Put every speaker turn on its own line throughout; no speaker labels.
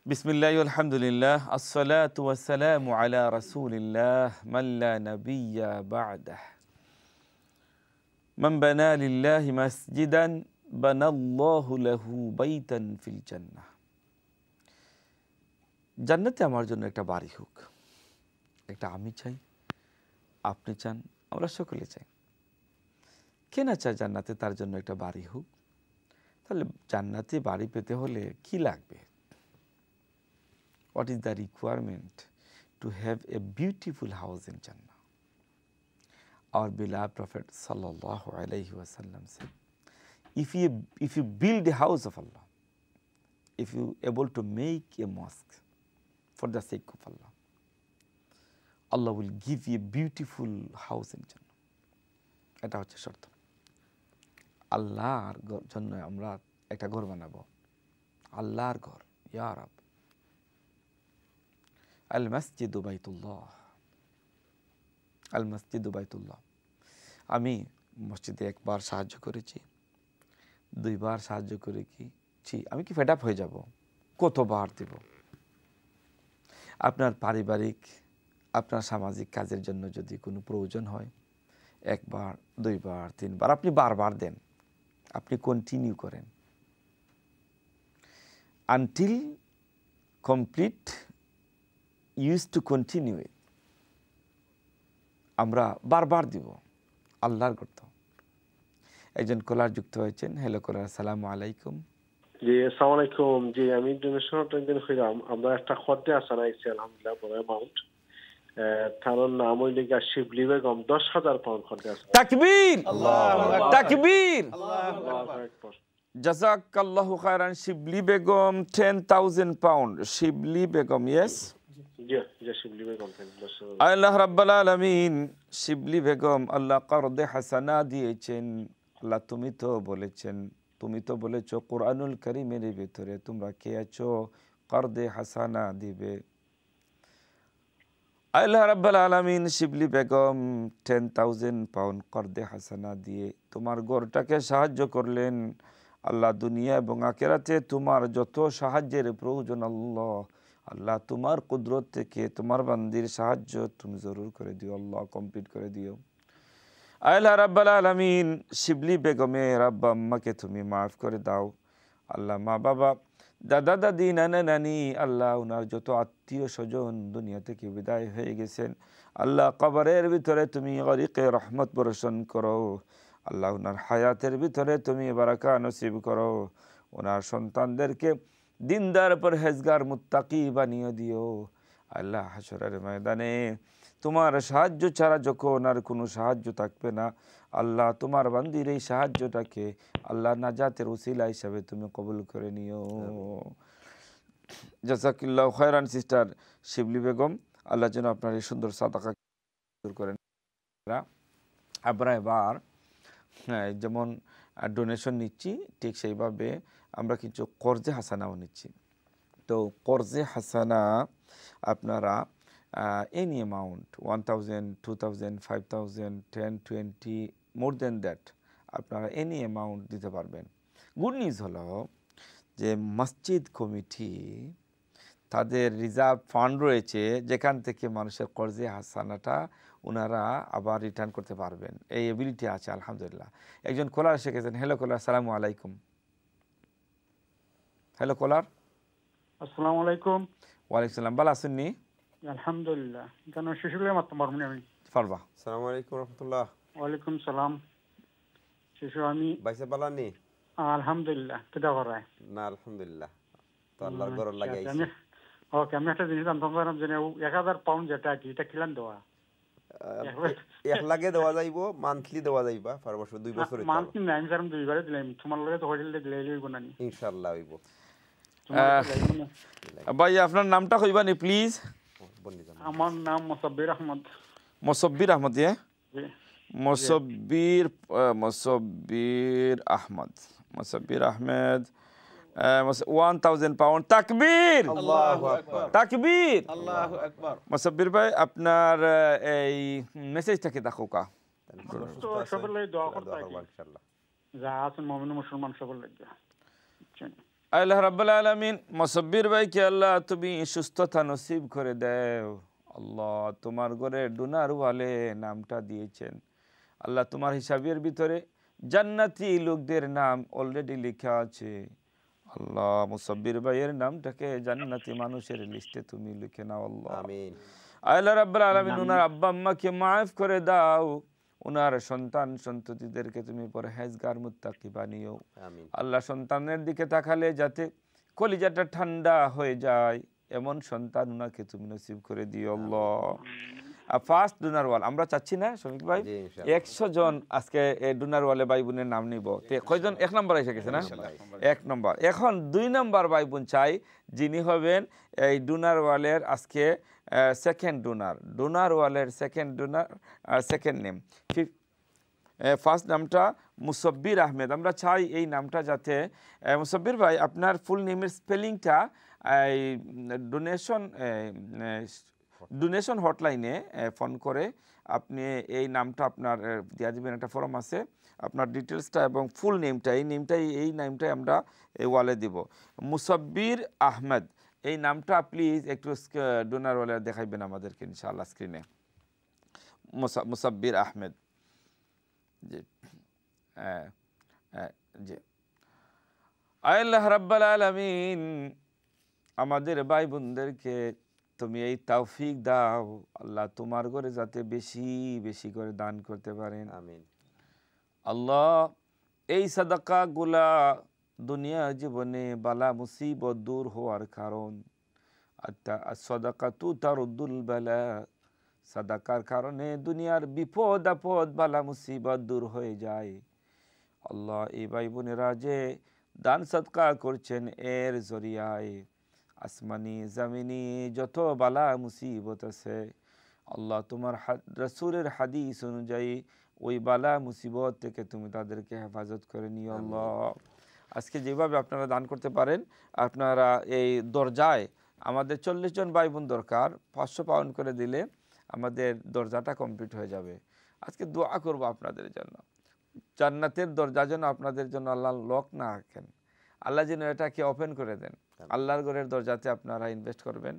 বিসমিল্লাহি আলহামদুলিল্লাহ আসসালাতু ওয়াসসালামু আলা রাসূলিল্লাহ মান লা নাবিয়্যা বা'দাহ মান বানা লিল্লাহি মাসজিদান বানাল্লাহু লাহু বাইতান ফিল জান্নাহ। জান্নাতে আমার জন্য একটা বাড়ি হোক, একটা আমি চাই, আপনি চান, আমরা সকলে চাই। কে না চায় জান্নাতে তার জন্য একটা বাড়ি হোক? তাহলে জান্নাতে বাড়ি পেতে হলে কি লাগবে? What is the requirement to have a beautiful house in Jannah? Our beloved Prophet sallallahu alaihi wasallam said, if you build a house of Allah, if you able to make a mosque for the sake of Allah, Allah will give you a beautiful house in Jannah. এটা হচ্ছে শর্ত। আল্লাহর জন্য আমরা একটা ঘর বানাবো, আল্লাহর ঘর। ইয়া রাব, আল মসজিদু বাইতুল্লাহ, আল মসজিদু বাইতুল্লাহ। আমি মসজিদে একবার সাহায্য করেছি, দুইবার সাহায্য করেছি, আমি কি ফেড আপ হয়ে যাব? কতবার দেব? আপনার পারিবারিক, আপনার সামাজিক কাজের জন্য যদি কোনো প্রয়োজন হয়, একবার, দুইবার, তিনবার, আপনি বারবার দেন, আপনি কন্টিনিউ করেন until complete. used to continue it. আমরা বারবার দিব, আল্লাহর করতে। একজন কলার যুক্ত হয়েছেন। হ্যালো কলার, আসসালামু আলাইকুম।
জি আসসালামু আলাইকুম। জি আমি ডোনেশনটা একদিন কইলাম, আমরা একটা খদ্দে আসান আইছি আলহামদুলিল্লাহ, বড় অ্যামাউন্ট। তার নাম হইল শিবলি বেগম, 10,000 পাউন্ড খদ্দে আসান।
তাকবীর, আল্লাহু আকবার, তাকবীর,
আল্লাহু আকবার।
জাযাকাল্লাহু খায়রান। শিবলি বেগম 10,000 পাউন্ড। শিবলি বেগম, ইয়েস, আল্লাহ রাব্বুল আলামিন শিবলি বেগম আল্লাহ করদে হাসানা দিয়েছেন। আল্লাহ তুমি তো বলেছো কুরআনুল কারীমের ভিতরে তোমরা কে আছো করদে হাসানা দিবে। আল্লাহ রাব্বুল আলামিন শিবলি বেগম 10,000 পাউন্ড করদে হাসানা দিয়ে তোমার ঘরটাকে সাহায্য করলেন। আল্লাহ দুনিয়া এবং আখিরাতে তোমার যত সাহায্যের প্রয়োজন আল্লাহ তোমার কুদরত থেকে তোমার বান্দির সাহায্য তুমি জরুর করে দিও, আল্লাহ কমপ্লিট করে দিও। আল্লাহ রাব্বুল আলামিন শিবলি বেগমের আব্বা আম্মাকে তুমি মাফ করে দাও। আল্লাহ মা বাবা, দাদা দাদি, নানা নানি, আল্লাহ ওনার যত আত্মীয় স্বজন দুনিয়া থেকে বিদায় হয়ে গেছেন, আল্লাহ কবরের ভিতরে তুমি গরিকে রহমত বর্ষণ করো। আল্লাহ ওনার হায়াতের ভিতরে তুমি বারাকা নসিব করো। ওনার সন্তানদেরকে দিনদার পরহেজগার মুত্তাকি বানিয়ে দিও। আল্লাহ হাশরের ময়দানে তোমার সাহায্য ছাড়া যখন আর কোনো সাহায্য থাকবে না, আল্লাহ তোমার বান্দির এই সাহায্যটাকে আল্লাহ নাজাতের উসিলা হিসাবে তুমি কবুল করে নিও। জাযাকাল্লাহু খায়রান সিস্টার শিবলি বেগম। আল্লাহ যেন আপনার এই সুন্দর সাদাকা করেন। আমরা এবার যেমন ডোনেশন নিচ্ছি, ঠিক সেইভাবে আমরা কিছু কর্জে হাসানাও নিচ্ছি। তো কর্জে হাসানা আপনারা any amount 1,000, 2,000, 5,000, 10, 20, more than that আপনারা এনি অ্যামাউন্ট দিতে পারবেন। গুড নিউজ হলো যে মসজিদ কমিটি তাদের রিজার্ভ ফান্ড রয়েছে, যেখান থেকে মানুষের কর্জে হাসানাটা ওনারা আবার রিটার্ন করতে পারবেন, এই এবিলিটি আছে আলহামদুলিল্লাহ। একজন কলার এসে গেছেন। হ্যালো কলার, আসসালামু আলাইকুম। হ্যালো কলার,
আসসালামু আলাইকুম।
ওয়ালাইকুম সালাম। ভালো আছেন নি?
আলহামদুলিল্লাহ। কেন শিশুলে মাত্র মারমুনি আমি
পারবা।
আসসালামু আলাইকুম রাহমাতুল্লাহ।
ওয়ালাইকুম সালাম। শিশু আমি
বাইসে বালানি?
আলহামদুলিল্লাহ। কেদা করায়
না আলহামদুলিল্লাহ, তো আল্লাহর ঘর লাগে আইছি।
ওকে, আমি একটা জিনিস জানতাম যে 1000 পাউন্ড যেটা কি এটা কিলান দেওয়া?
এক লাগে দেওয়া যাইবো, মান্থলি দেওয়া যাইবা, পার বছর 2 বছর হইতো।
মান্থলি না, আমি জানি 2 বারে দিলাম। তোমার লগে তো হইলে দিলে হইব না নি?
ইনশাআল্লাহ হইব।
ভাই আপনার নামটা কইবানি প্লিজ?
আমার নাম মুসাব্বির আহমদ।
মুসাব্বির আহমদ, মুসাব্বির আহমদ, মুসাব্বির আহমেদ। 1,000 পাউন্ড। তাকবীর, আল্লাহু আকবার, তাকবীর, আল্লাহু আকবার। মুসাব্বির ভাই আপনার এই মেসেজটাকে দেখো কা
সবার লাগি দোয়া করতে ইনশাআল্লাহ। যা আছেন মুমিন মুসলমান সবার লাগি।
আল্লাহ রাব্বুল আলামিন মুসাব্বির ভাইকে আল্লাহ তুমি সুস্থতা নসিব করে দাও আল্লাহ। তোমার ঘরে ডোনার ওয়ালে নামটা দিয়েছেন আল্লাহ, তোমার হিসাবের ভিতরে জান্নাতি লোকদের নাম অলরেডি লেখা আছে আল্লাহ। মুসাব্বির ভাইয়ের নামটাকে জান্নাতি মানুষের লিস্টে তুমি লিখে নাও আল্লাহ।
আমিন।
আল্লাহ রাব্বুল আলামিন ওনার আব্বা আম্মাকে মাফ করে দাও, ওনার সন্তান সন্ততিদেরকে তুমি পরহেজগার মুত্তাকি বানিও
আমিন।
আল্লাহ। সন্তানের দিকে তাকালে যাতে কলিজাটা ঠান্ডা হয়ে যায় এমন সন্তান ওনাকে তুমি নসিব করে দিও আল্লাহ। ফার্স্ট ডোনার ওয়াল আমরা চাচ্ছি না শফিক ভাই,
জি, ইনশাআল্লাহ।
100 জন আজকে ডোনার ওয়ালে ভাই বোনের নাম নিব। কয়জন? 1 নম্বর এসে গেছে না? 1 নম্বর। এখন 2 নম্বর ভাই বোন চাই যিনি হবেন এই ডোনার ওয়ালের আজকে সেকেন্ড ডোনার ওয়ালের second donor, second name. First নামটা মুসাব্বির আহমেদ। আমরা চাই এই নামটা যাতে মুসাব্বির ভাই আপনার ফুল নেমের স্পেলিংটা এই ডোনেশন হটলাইনে ফোন করে আপনি এই নামটা আপনার দিয়ে দেবেন। একটা ফর্ম আছে, আপনার ডিটেলসটা এবং ফুল নেমটা এই নামটাই আমরা এই ওয়ালে দিব। মুসাব্বির আহমেদ এই নামটা প্লিজ একটু ডোনার ওয়ালে দেখাইবেন আমাদেরকে ইনশাআল্লাহ স্ক্রিনে। মুসাব্বির আহমেদ জি জি। আল্লাহ রাব্বুল আলামিন আমাদের ভাই বোনদেরকে তুমি এই তৌফিক দাও আল্লাহ, তোমার ঘরে যাতে বেশি বেশি করে দান করতে পারেন
আমিন।
আল্লাহ। এই সাদাকা গুলা দুনিয়া জীবনে বালা মুসিবত দূর হওয়ার কারণ। সাদাকাতু তারুদ্দুল বালা, সাদাকার কারণে দুনিয়ার বিপদ আপদ বালা মুসিবত দূর হয়ে যায় আল্লাহ। এই ভাই বোনেরা যে দান সদকা করছেন এর জরিয়ায় আসমানি জামিনি যত বালা মুসিবত আছে আল্লাহ, তোমার রাসূলের হাদিস অনুযায়ী ওই বালা মুসিবত থেকে তুমি তাদেরকে হেফাজত করে নিও আল্লাহ। আজকে যেভাবে আপনারা দান করতে পারেন, আপনারা এই দরজায় আমাদের 40 জন ভাই বোন দরকার, 500 পাউন্ড করে দিলে আমাদের দরজাটা কমপ্লিট হয়ে যাবে। আজকে দোয়া করব আপনাদের জন্য, জান্নাতের দরজা যেন আপনাদের জন্য আল্লাহ লক না রাখেন, আল্লাহ যেন এটাকে ওপেন করে দেন। আল্লাহর ঘরের দরজাতে আপনারা ইনভেস্ট করবেন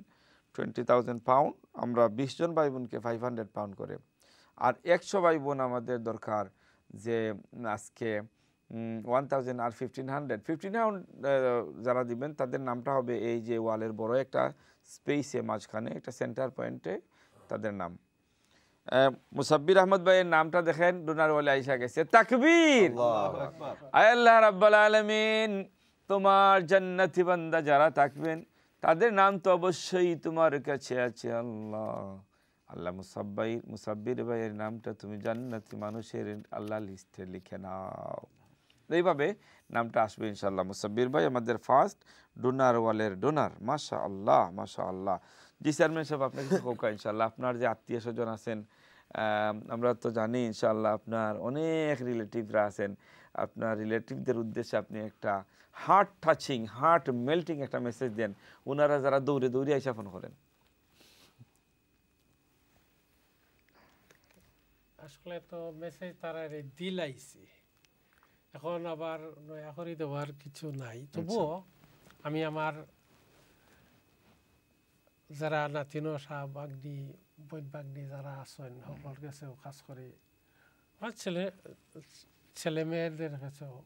20,000 পাউন্ড। আমরা 20 জন ভাই বোনকে 500 পাউন্ড করে, আর 100 ভাই বোন আমাদের দরকার যে আজকে 1000 আর 1500 যারা দিবেন তাদের নামটা হবে এই যে ওয়ালের বড় একটা স্পেসে মাঝখানে একটা সেন্টার পয়েন্টে তাদের নাম। মুসাব্বির আহমদ ভাইয়ের নামটা দেখেন ডোনার ওয়ালে আইসা গেছে। তাকবীর! আল্লাহ রাব্বুল আলামিন তোমার জান্নাতি বান্দা যারা থাকবেন তাদের নাম তো অবশ্যই তোমার কাছে আছে আল্লাহ। আল্লাহ মুসাব্বির ভাইয়ের নামটা তুমি জান্নাতি মানুষের আল্লাহ লিস্টে লিখে নাও। এইভাবে নামটা আসবে ইনশাআল্লাহ। মুসাব্বির ভাই আমাদের ফার্স্ট ডোনার ওয়ালের ডোনার। মাশাআল্লাহ মাশাআল্লাহ। জি চেয়ারম্যান সাহেব আপনাকে কোকা ইনশাআল্লাহ আপনার যে আত্মীয় স্বজন আছেন আমরা তো জানি ইনশাআল্লাহ আপনার অনেক রিলেটিভরা আছেন, আপনার রিলেটিভদের উদ্দেশ্যে আপনি একটা হার্ট টাচিং হার্ট মেল্টিং একটা মেসেজ দেন, ওনারা যারা দৌড়ে দৌড়ে আইসা ফোন করেন।
আসলে তো মেসেজ তারা দিলাইছে, এখন আবার নয়া করে দেওয়ার কিছু নাই। তবুও আমি আমার যারা নাতিনো সাহ বাগনি বৈন বাগনি যারা আছেন সকল কাছেও কাজ করে আমার ছেলে মেয়েদের কাছেও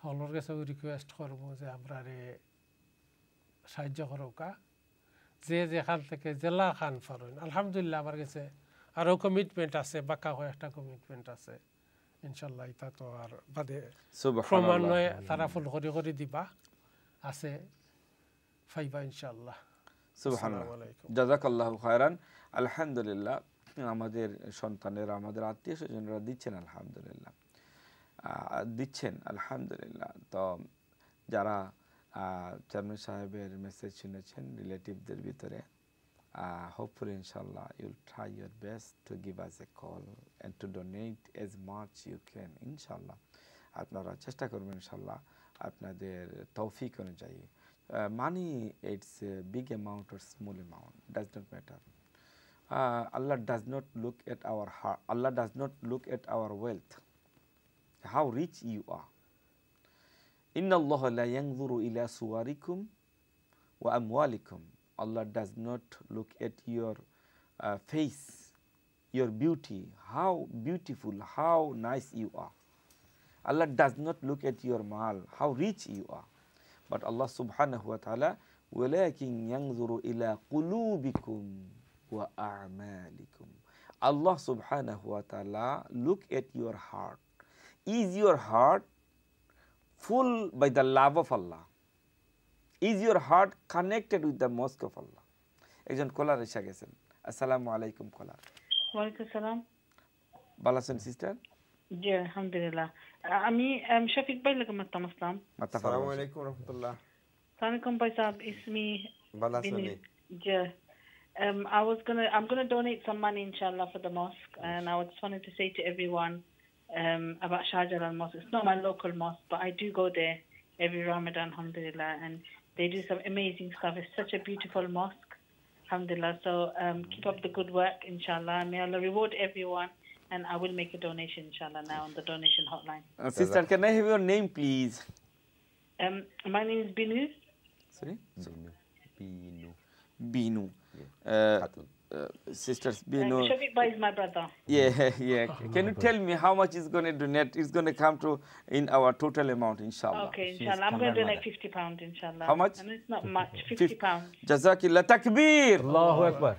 সকলের কাছেও রিকোয়েস্ট করবো যে আমরা সাহায্য করোকা, যে যেখান থেকে জেলা খান পারেন। আলহামদুলিল্লাহ আমার কাছে আরও কমিটমেন্ট আছে, বাঁকা কয়েকটা কমিটমেন্ট আছে ইনশাল্লাহ। এটা তো আর বাদে ক্রমান্বয়ে তারা ফুল করে করে দিবা আছে ফাইবা ইনশাল্লাহ।
সুবহানাল্লাহ, জাযাকাল্লাহু খায়রান। আলহামদুলিল্লাহ আমাদের সন্তানেরা আমাদের আত্মীয় স্বজনরা দিচ্ছেন, আলহামদুলিল্লাহ দিচ্ছেন আলহামদুলিল্লাহ। তো যারা চেয়ারম্যান সাহেবের মেসেজ শুনেছেন রিলেটিভদের ভিতরে, hopefully inshallah you'll try your best to give us a call and to donate as much you can inshallah. আপনারা চেষ্টা করবেন ইনশাল্লাহ আপনাদের তৌফিক অনুযায়ী। Money, it's a big amount or small amount, does not matter. Allah does not look at our heart. Allah does not look at our wealth, how rich you are. Innallaha la yanzuru ila suwarikum wa amwalikum. Allah does not look at your face, your beauty, how beautiful, how nice you are. Allah does not look at your mal, how rich you are. But Allah subhanahu wa ta'ala, walakin yanzuru ila qulubikum wa a'malikum. Allah subhanahu wa ta'ala look at your heart. Is your heart full by the love of Allah? Is your heart connected with the mosque of Allah? একজন কলার এসে গেছেন। আসসালামু আলাইকুম কলার।
ওয়ালাইকুম আসসালাম।
ভালো আছেন sister?
জি আলহামদুলিল্লাহ। আমি শফিক ভাই লাগে মাতাম আসসালাম।
আসসালামু আলাইকুম রাহমাতুল্লাহ।
সালামালাইকুম ভাই সাহেব, ismi
ভালো আছেন?
জি। I'm gonna donate some money inshallah for the mosque, and I just wanted to say to everyone about Shah Jalal Mosque. It's not my local mosque, but I do go there every Ramadan, alhamdulillah, and they do some amazing stuff. It's such a beautiful mosque, alhamdulillah. So keep up the good work, inshallah. May Allah reward everyone, and I will make a donation, inshallah, now on the donation hotline.
Sister, can I have your name, please?
My name is Binu.
Sorry?
Binu.
Binu. Sisters, Binu.
Shafiq Bhai is my brother.
Yeah. Can you tell me how much is going to donate? It's going to come to in our total amount, inshallah.
Okay, inshallah. I'm going to donate £50, inshallah.
How much?
And it's not much, £50.
Jazakillah. Takbir.
Allahu Akbar.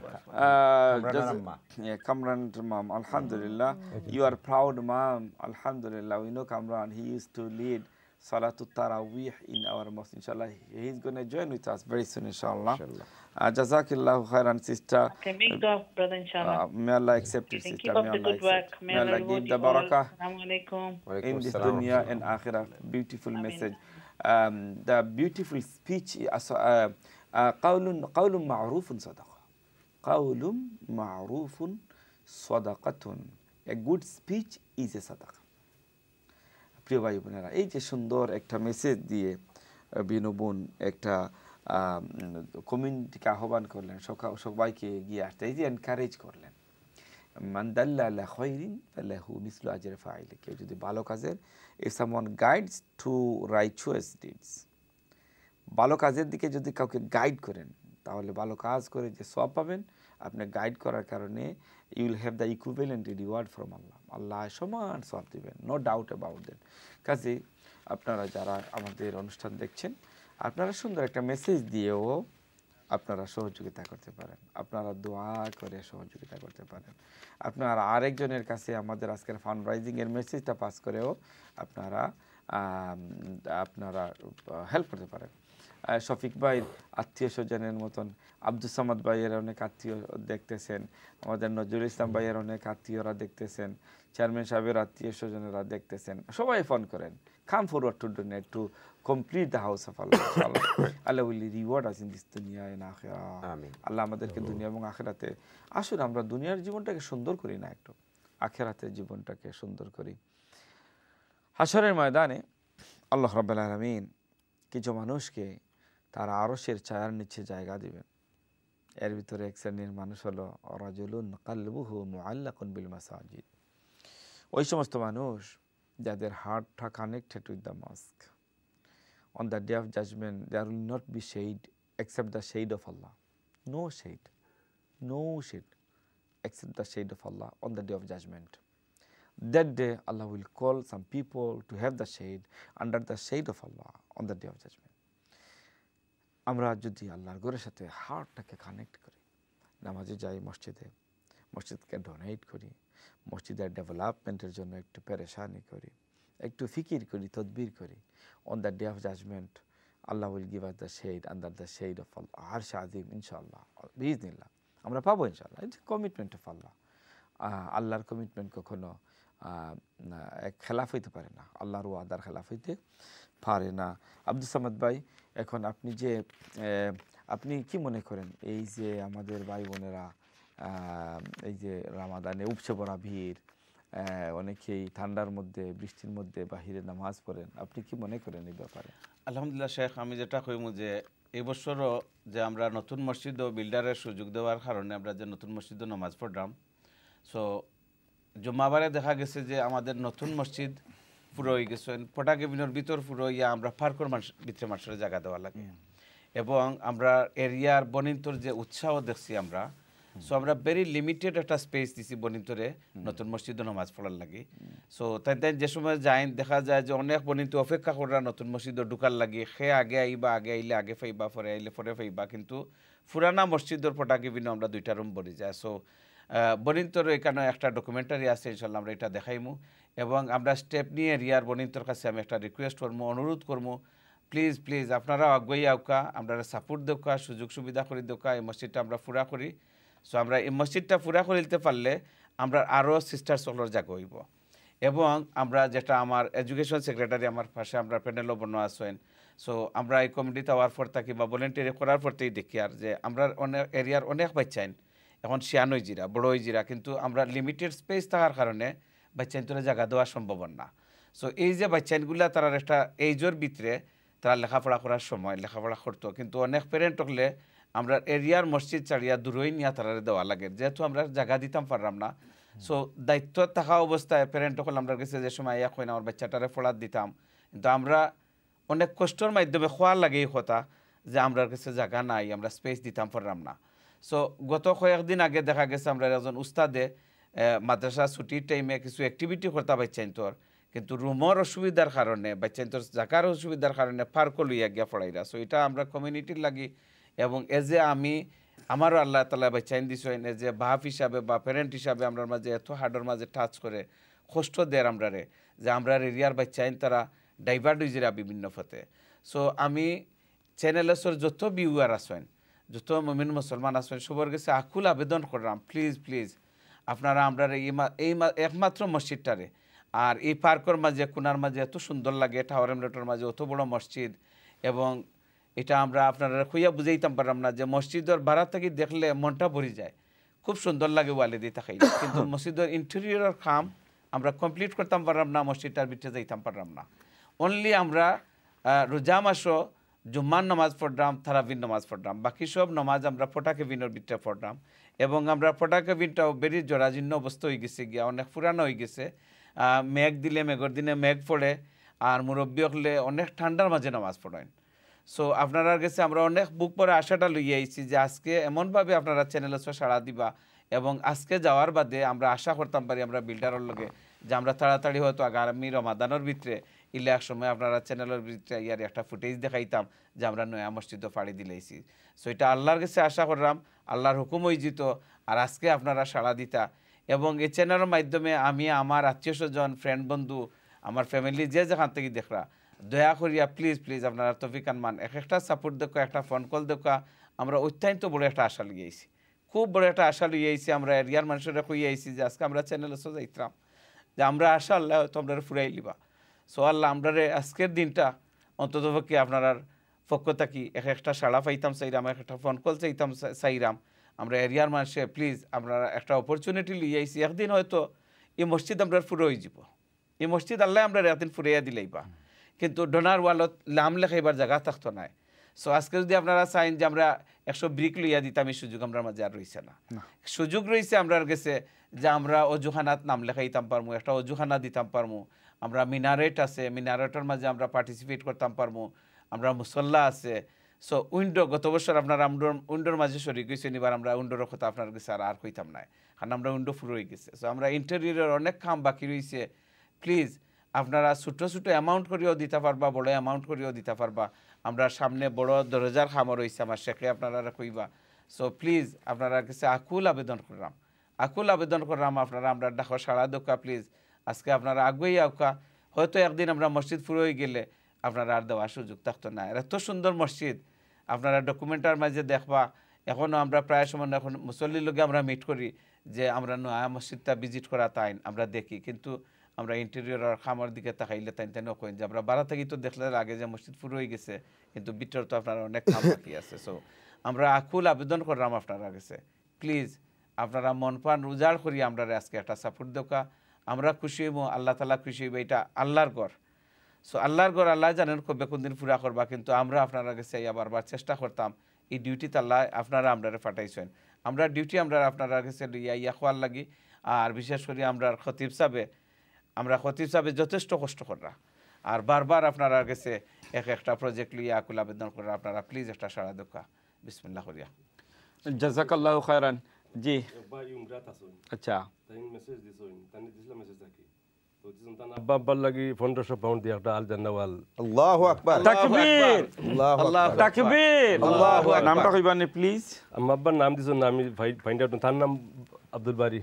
Kamran mom, alhamdulillah. You are proud mom, alhamdulillah. We know Kamran, he used to lead Salatul Taraweeh in our mosque, inshallah. He's going to join with us very soon, inshallah. Jazakillahu khairan, sister.
Okay, make dua, brother, inshallah.
May Allah accept it,
And
sister.
keep up the good work. May Allah
give the
reward you all.
barakah
Assalamu alaikum.
in this dunya and akhirah. Beautiful message. The beautiful speech, qawlun ma'rufun sadaqa. Qawlun ma'rufun sadaqatun. A good speech is a sadaqa. প্রিয় ভাই বোনেরা, এই যে সুন্দর একটা message দিয়ে বিনু বোন একটা কমিউনিটিকে আহ্বান করলেন, সবাইকে এগিয়ে আসতে, এই যে এনকারেজ করলেন, মান দাল্লা আলা খায়রিন ফালাহু মিসলু আজরি ফাইলি। কেউ যদি ভালো কাজের, if someone guides to righteous deeds, ভালো কাজের দিকে যদি কাউকে গাইড করেন, তাহলে ভালো কাজ করে যে সওয়াব পাবেন। আপনি গাইড করার কারণে you will have the equivalent reward from Allah. Allah সমান সওয়াব দিবেন, নো ডাউট অ্যাবাউট দ্যাট। কাজে আপনারা যারা আমাদের অনুষ্ঠান দেখছেন, আপনারা সুন্দর একটা মেসেজ দিয়েও আপনারা সহযোগিতা করতে পারেন, আপনারা দোয়া করে সহযোগিতা করতে পারেন, আপনারা আরেকজনের কাছে আমাদের আজকের ফান্ড রাইজিংয়ের মেসেজটা পাস করেও আপনারা হেল্প করতে পারেন। শফিক ভাইয়ের আত্মীয় স্বজনের মতন আব্দুল সামাদ ভাইয়ের অনেক আত্মীয় দেখতেছেন, আমাদের নজরুল ইসলাম ভাইয়ের অনেক আত্মীয়রা দেখতেছেন, চেয়ারম্যান সাহেবের আত্মীয় স্বজনেরা দেখতেছেন, সবাই ফোন করেন, come forward to donate to complete the house of Allah. Allah will reward us in this দুনিয়া এন্ড আখিরা। আল্লাহ আমাদেরকে দুনিয়া এবং আখিরাতে, আসুন আমরা দুনিয়ার জীবনটাকে সুন্দর করি না, একটু আখিরাতের জীবনটাকে সুন্দর করি। হাশরের ময়দানে আল্লাহ রাব্বুল আলামিন কিছু মানুষকে তার আরশের ছায়ার নিচে জায়গা দিবেন। এর ভিতরে এক শ্রেণীর মানুষ হলো রাজুলুন কালবুহু মুআল্লাকুন বিল মাসাজিদ। ওই সমস্ত মানুষ যাদের হার্টটা connected with the mosque. On the day of judgement there will not be shade except the shade of Allah. No shade except the shade of Allah on the day of judgment. That day Allah will call some people to have the shade under the shade of Allah on the day of judgment. আমরা যদি আল্লাহর ঘরের সাথে হার্টটাকে connect করি, নামাজে যাই, মসজিদকে donate করি, মসজিদের ডেভেলপমেন্টের জন্য একটু পেরেশানি করি, একটু ফিকির করি, তদবির করি, on the day of judgement Allah will give us the shade under the shade of Allah আরশ আযীম, ইনশাআল্লাহ বিইজনিল্লাহ আমরা পাবো ইনশাআল্লাহ। It's commitment of Allah. আল্লাহর কমিটমেন্ট কখনো খেলাফ হইতে পারে না, আল্লাহর ওয়াদার খেলাফ হইতে পারে না। আব্দুল সামাদ ভাই, এখন আপনি কি মনে করেন, এই যে আমাদের ভাই বোনেরা এই যে রামাদানে উপচে পড়া ভিড়, অনেকেই ঠান্ডার মধ্যে বৃষ্টির মধ্যে বাহিরে নামাজ পড়েন, আপনি কি মনে করেন এই ব্যাপারে?
আলহামদুলিল্লাহ শেখ, আমি যেটা কইমু যে এই বছরও যে আমরা নতুন মসজিদ ও বিল্ডারের সুযোগ দেওয়ার কারণে আমরা যে নতুন মসজিদে নামাজ পড়লাম, সো জুম্মাবারে দেখা গেছে যে আমাদের নতুন মসজিদ পুরো হয়ে গেছেন পটাকে বিনোর ভিতর পুরো ইয়া আমরা পার্কর ভিতরে মানুষের জায়গা দেওয়া লাগে এবং আমরা এরিয়ার বনিন্তর যে উৎসাহ দেখছি আমরা সো আমরা ভেরি লিমিটেড একটা স্পেস দিছি বনিন্তরে নতুন মসজিদে নামাজ পড়ার লাগে সো তাই যে সময় যাই দেখা যায় যে অনেক বনিন্ত অপেক্ষা করা নতুন মসজিদে ঢুকার লাগে সে আগে আইবা আগে আইলে আগে ফাইবা পরে আইলে পরে ফাইবা কিন্তু পুরানা মসজিদের পটাকে বিনো আমরা 2টা রুম ভরি যায় সো বনিন্তর এখানে একটা ডকুমেন্টারি আছে ইনশাল্লাহ আমরা এটা দেখাইমু এবং আমরা স্টেপ নিয়ে এরিয়ার বনিন্তর কাছে আমি একটা রিকোয়েস্ট করবো অনুরোধ করবো প্লিজ প্লিজ আপনারা আগুয়াই আউকা আমরা সাপোর্ট দেওয়া সুযোগ সুবিধা করে দেওয়া এই মসজিদটা আমরা পুরা করি সো আমরা এই মসজিদটা পুরা করে দিতে পারলে আমরা আরও সিস্টার সকলের জায়গা হইব এবং আমরা যেটা আমার এডুকেশন সেক্রেটারি আমার পাশে আমরা প্যানেলও বনা আছেন সো আমরা এই কমিটিতে হওয়ার পর থাকি বা ভলেন্টিয়ারি করার পরতেই দেখি আর যে আমরা অনেক এরিয়ার অনেক বাচ্চাইন এখন শিয়ান হয়ে জিরা বড় হয়ে জিরা কিন্তু আমরা লিমিটেড স্পেস থাকার কারণে বাচ্চাইনতরে জায়গা দেওয়া সম্ভব না সো এই যে বাচ্চাইনগুলা তারা একটা এইজোর ভিতরে তারা লেখাপড়া করার সময় লেখাপড়া করতো কিন্তু অনেক প্যারেন্ট হলে আমরা এরিয়ার মসজিদ ছাড়িয়া দূরই নিয়ে তারা দেওয়া লাগে যেহেতু আমরা জায়গা দিতাম পারলাম না সো দায়িত্ব থাকা অবস্থায় প্যারেন্ট হল আমরা গেছে যে সময় এক হয় না আমার বাচ্চাটারে পড়ার দিতাম কিন্তু আমরা অনেক কষ্টের মাধ্যমে খোয়ার লাগে এই কথা যে আমরা কাছে জায়গা নাই আমরা স্পেস দিতাম পারলাম না সো গত কয়েকদিন আগে দেখা গেছে আমরা একজন উস্তাদে মাদ্রাসা ছুটির টাইমে কিছু অ্যাক্টিভিটি করতে পারছেন তোর কিন্তু রুমের অসুবিধার কারণে বাচ্চান তোর জাকার অসুবিধার কারণে পার্কও লইয়া গিয়া পড়াইরা সো এটা আমরা কমিউনিটির লাগি এবং এজ এ আমি আমারও আল্লাহ তালা বাচ্চাইন দিছেন এজ এ বাপ হিসাবে বা প্যারেন্ট হিসাবে আমরা মাঝে এত হার্ডের মাঝে টাচ করে কষ্ট দেয় আমরা যে আমরা এরিয়ার বাচ্চাইন তারা ডাইভার্ট হয়ে যারা বিভিন্ন পথে সো আমি চ্যানেলসর যত ভিউয়ার আছেন যত মুমিন মুসলমান আছেন সবার কাছে আকুল আবেদন করলাম প্লিজ প্লিজ আপনারা আমরা এই একমাত্র মসজিদটারে আর এই পার্কের মাঝে কোনার মাঝে এত সুন্দর লাগে টাওয়ার এমলেটের মাঝে অত বড় মসজিদ এবং এটা আমরা আপনারা খুঁয়া বুঝাইতাম পারলাম না যে মসজিদের ভাড়া থেকে দেখলে মনটা ভরে যায় খুব সুন্দর লাগে ওয়ালিদি তাকাই কিন্তু মসজিদের ইন্টেরিয়রের কাম আমরা কমপ্লিট করতাম পারলাম না মসজিদটার ভিতরে যাইতাম পারলাম না অনলি আমরা রোজা মাসও জুম্মার নামাজ পড়লাম তারাবির নামাজ পড়লাম বাকি সব নামাজ আমরা পটাকে বিনের ভিতরে পড়লাম এবং আমরা পটাকে বিনটাও বেরি জরাজীর্ণ অবস্থা হয়ে গেছে গিয়া অনেক পুরানো হয়ে গেছে মেঘ দিলে মেঘর দিনে মেঘ পড়ে আর মুরব্বী হলে অনেক ঠান্ডার মাঝে নামাজ পড়েন সো আপনারা কাছে আমরা অনেক বুক পরে আশাটা লইয়ে আইছি যে আজকে এমনভাবে আপনারা চ্যানেলে সাড়া দিবা এবং আজকে যাওয়ার বাদে আমরা আশা করতাম পারি আমরা বিল্ডারের লগে যে আমরা তাড়াতাড়ি হয়তো আগামী রমাদানের ভিতরে ইলে এক সময় আপনারা চ্যানেলের ভিতরে ইয়ার একটা ফুটেজ দেখাইতাম যে আমরা নয়া মসজিদও পাড়ি দিলেইছি সো এটা আল্লাহর কাছে আশা করলাম আল্লাহর হুকুম হইজিত আর আজকে আপনারা সাড়া দিতা এবং এই চ্যানেলের মাধ্যমে আমি আমার আত্মীয় স্বজন ফ্রেন্ড বন্ধু আমার ফ্যামিলি যে যেখান থেকে দেখরা দয়া করিয়া প্লিজ প্লিজ আপনারা তফিকান মান একটা সাপোর্ট দেখা একটা ফোন কল দেখা আমরা অত্যন্ত বড় একটা আশা লিয়েছি খুব বড় একটা আশা লিয়েছি আমরা এরিয়ার মানুষের কইয়াইছি যে আজকে আমরা চ্যানেলে যাইতাম যে আমরা আশা আল্লাহ হয়তো আমরা ফুরাই লিবা সো আল্লাহ আমরা আজকের দিনটা অন্ততপক্ষে আপনার পক্ষ থাকি একটা সাড়া পাইতাম চাইরাম একটা ফোন কল চাইতাম চাইরাম আমরা এরিয়ার মানুষে প্লিজ আমরা একটা অপরচুনিটি লিয়েছি একদিন হয়তো এই মসজিদ আমরা ফুরে হয়ে যাব এই মসজিদ আল্লাহ আমরা একদিন ফুরাইয়া দিলেইবা কিন্তু ডোনার ওয়ালত নাম লেখাইবার জায়গা থাকতো না সো আজকে যদি আপনারা চাইন যে আমরা 100 ব্রিক লইয়া দিতাম এই সুযোগ আমরা মাঝে আর রয়েছে না সুযোগ রয়েছে আমরা গেছে যে আমরা অজুখানাত নাম লেখাইতাম পারমু একটা অজুখানা দিতাম পারমু আমরা মিনারেট আছে মিনারেটের মাঝে আমরা পার্টিসিপেট করতাম পারমু আমরা মুসল্লা আছে সো উইন্ডো গত বছর আপনারা উইন্ডোর মাঝে শরিক হয়েছেন এবার আমরা উইন্ডোর কথা আপনার কাছে আর কইতাম না কারণ আমরা উইন্ডো ফুল হয়ে গেছে সো আমরা ইন্টেরিয়রের অনেক কাম বাকি রয়েছে প্লিজ আপনারা ছোটো ছোটো অ্যামাউন্ট করেও দিতে পারবা বড় অ্যামাউন্ট করেও দিতে পারবা আমরা সামনে বড় দরজার খামও রয়েছে আমার শেখে আপনারা কইবা সো প্লিজ আপনারা কাছে আকুল আবেদন করলাম আপনারা আমরা দেখো সাড়া দোকা প্লিজ আজকে আপনারা আগুই আউকা হয়তো একদিন আমরা মসজিদ ফুরে হয়ে গেলে আপনারা আর দেওয়ার সুযোগ থাকতো না এত সুন্দর মসজিদ আপনারা ডকুমেন্টার মাঝে দেখবা এখনও আমরা প্রায় সময় এখন মুসল্লির লোকে আমরা মিট করি যে আমরা নয়া মসজিদটা ভিজিট করা তাই আমরা দেখি কিন্তু আমরা ইন্টেরিয়র আর খামার দিকে তাকাইলে তাই কইন যে আমরা বাড়া থাকি তো দেখলে আগে যে মসজিদ ফুরে হয়ে গেছে কিন্তু ভিতর তো আপনারা অনেক কাম বাকি আছে সো আমরা আকুল আবেদন করলাম আপনারা কাছে প্লিজ আপনারা মন প্রাণ উজাড় করি আমরা আজকে একটা সাপোর্ট দেখা আমরা খুশি হইব আল্লাহ তালা খুশি হইব এটা আল্লাহর ঘর সো আল্লাহর ঘর আল্লাহ জানেন কবে কোন দিন পুরা করবা কিন্তু আমরা আপনারা কাছে বারবার চেষ্টা করতাম এই ডিউটিতে আল্লাহ আপনারা আমরা ফাটাইছেন আমরা ডিউটি আমরা আপনারা কাছে ইয়া খোয়ার লাগি আর বিশেষ করে আমরা খতিব সাহেবে আমরা খতিব সাহেব যথেষ্ট কষ্ট করা আর বারবার আপনারা কাছে একটা প্রজেক্ট লিয়ে আকুল আবেদন করে আপনারা প্লিজ একটা সাড়া দেখা বিসমিল্লাহ করিয়া
জাযাকাল্লাহু খায়রান জি আচ্ছা
আব্বার লাগি 1500 পাউন্ড দিয়ে একটা আল জান্নাওয়াল
আল্লাহু আকবার
তাকবীর
আল্লাহু
তাকবীর
আল্লাহু আকবার
নামটা কইবানি প্লিজ
আমার আব্বার নাম দিছেন আমি ফাইন্ড আউট তার নাম আব্দুল বারি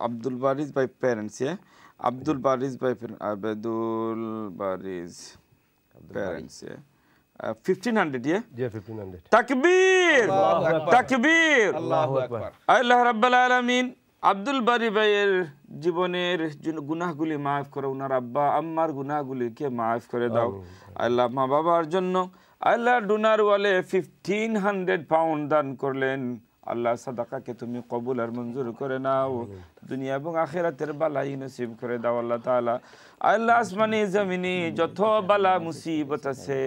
Abdul Baris by parents, yeah? Abdul Baris by Abdul Baris parents, yeah? 1500, yeah?
G 1500
Takbir! Takbir!
আল্লাহু আকবার
আল্লাহ রাব্বুল আলামিন আব্দুল বারি ভাইয়ের জীবনের গুনাহগুলি মাফ করো, উনার আব্বা আম্মার গুনাহগুলিকে মাফ করে দাও আল্লাহ। মা বাবার জন্য আল্লাহ ডোনার ওয়ালে 1500 পাউন্ড দান করলেন আল্লাহ, সাদাকাকে তুমি কবুল আর মঞ্জুর করে নাও, দুনিয়া এবং আখিরাতের বালাই নসিব করে দাও আল্লাহ তাআলা। আল্লাহ আসমানি জমিনি যত বালা মুসিবত আছে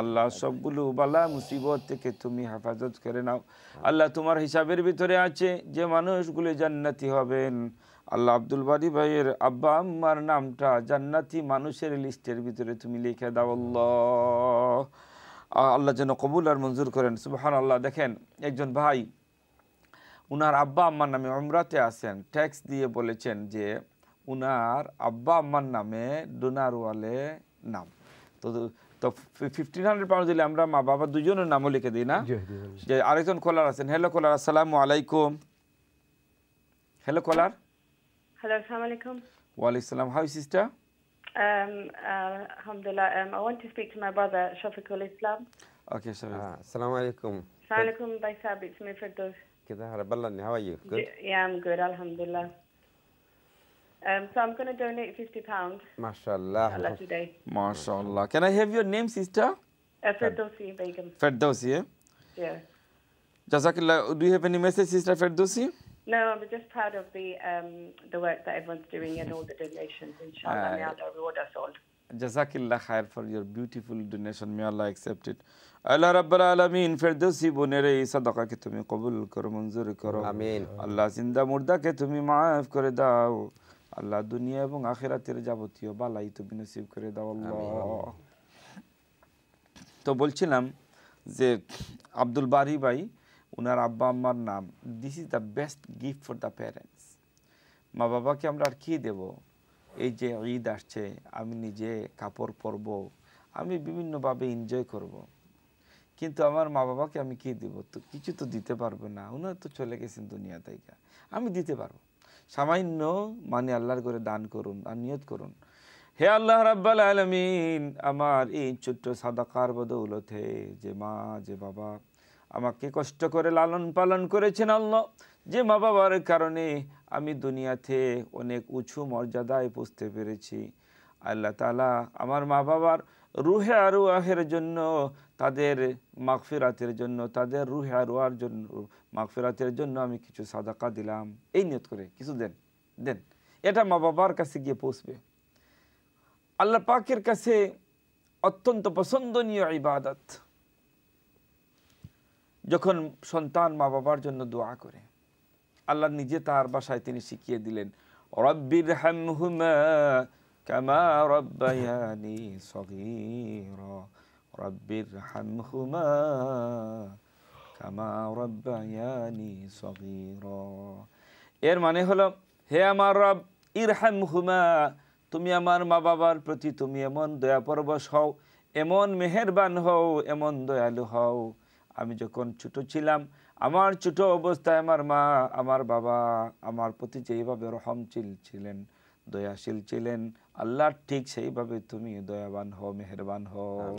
আল্লাহ সবগুলো বালা মুসিবত থেকে তুমি হেফাজত করে নাও আল্লাহ। তোমার হিসাবের ভিতরে আছে যে মানুষগুলো জান্নাতি হবেন আল্লাহ, আব্দুল বারি ভাইয়ের আব্বা আম্মার নামটা জান্নাতি মানুষের লিস্টের ভিতরে তুমি লিখে দাও আল্লাহ। আল্লাহ যেন কবুল আর মঞ্জুর করেন সুবহানাল্লাহ। দেখেন একজন ভাই উনার আব্বা আম্মার নামে উমরাতে আছেন, ট্যাক্স দিয়ে বলেছেন যে উনার আব্বা আম্মার নামে ডোনার ওয়ালে নাম, তো 1500 পাউন্ড দিলে আমরা মা বাবা দুজনের নামও লিখে দিই না? যে আরেকজন কলার আছেন। হ্যালো কলার, আসসালামু আলাইকুম। Hello collar.
Hello, assalamu alaikum.
Wa alaikum salam. How is sister?
Alhamdulillah. I want to speak to my brother, Shafiqul Islam.
Okay, Shafiq.
Assalamu alaikum.
Assalamu alaikum, Bhai Sahib. It's me, Firdaus.
Kida Harabalani, how are you? Good.
Yeah, I'm good, alhamdulillah. So I'm going to donate £50.
MashaAllah.
Allah today.
MashaAllah. Can I have your name, sister?
Firdausi Begum.
Firdausi, yeah?
Yeah.
Jazakillah. Do you have any message, sister Firdausi?
No, I'm just proud of the work that everyone's doing and all the donations. Inshallah, may Allah reward us all.
Jazakillah khair for your beautiful donation. May Allah accept it. Allah Rabbul Alameen Firdausi boner ei sadaqa ke tumi qabul karo, manzoor karo.
Amin.
Allah zinda murda ke tumi maaf kore dao. Allah দুনিয়া এবং আখিরাতের যাবতীয় বালাই তুমি নসিব করে দাও আল্লাহ। তো বলছিলাম যে আব্দুল বারি ভাই উনার আব্বা আম্মার নাম, this is the best gift for the parents. মা বাবাকে আমরা আর কি দেব? এই যে ঈদ আসছে, আমি নিজে কাপড় পরবো, আমি বিভিন্নভাবে এনজয় করব, কিন্তু আমার মা বাবাকে আমি কি দেব? তো কিছু তো দিতে পারবো না, উনারা তো চলে গেছেন দুনিয়া থেকে। আমি দিতে পারবো সামান্য, মানে আল্লাহর করে দান করুন আর নিয়ত করুন, হে আল্লাহ রাব্বুল আলামিন আমার এই ছোট্ট সাদাকার বদৌলতে যে মা যে বাবা আমাকে কষ্ট করে লালন পালন করেছেন আল্লাহ, যে মা বাবার কারণে আমি দুনিয়াতে অনেক উঁচু মর্যাদায় পৌঁছতে পেরেছি, আল্লাহ তাআলা আমার মা বাবার রুহে আরওয়াহের জন্য, তাদের মাগফিরাতের জন্য, তাদের রুহে আরওয়ার জন্য, মাগফিরাতের জন্য আমি কিছু সাদাকা দিলাম, এই নিয়ত করে কিছু দেন। এটা মা বাবার কাছে গিয়ে পৌঁছবে। আল্লাহ পাকের কাছে অত্যন্ত পছন্দনীয় ইবাদত যখন সন্তান মা বাবার জন্য দোয়া করে। আল্লাহ নিজে তার ভাষায় তিনি শিখিয়ে দিলেন, রব্বির হামহুমা কামা রব্বায়ানি সগীরা, রব্বির হামহুমা কামা রব্বায়ানি সগীরা। এর মানে হলো, হে আমার রব, ইরহামহুমা, তুমি আমার মা বাবার প্রতি তুমি এমন দয়াপরবশ হও, এমন মেহেরবান হও, এমন দয়ালু হও। আমি যখন ছোট ছিলাম, আমার ছোট অবস্থায় আমার মা আমার বাবা আমার প্রতি যেইভাবে রহমশীল ছিলেন, দয়াশীল ছিলেন, আল্লাহ ঠিক সেইভাবে তুমি দয়াবান হও, মেহেরবান হও।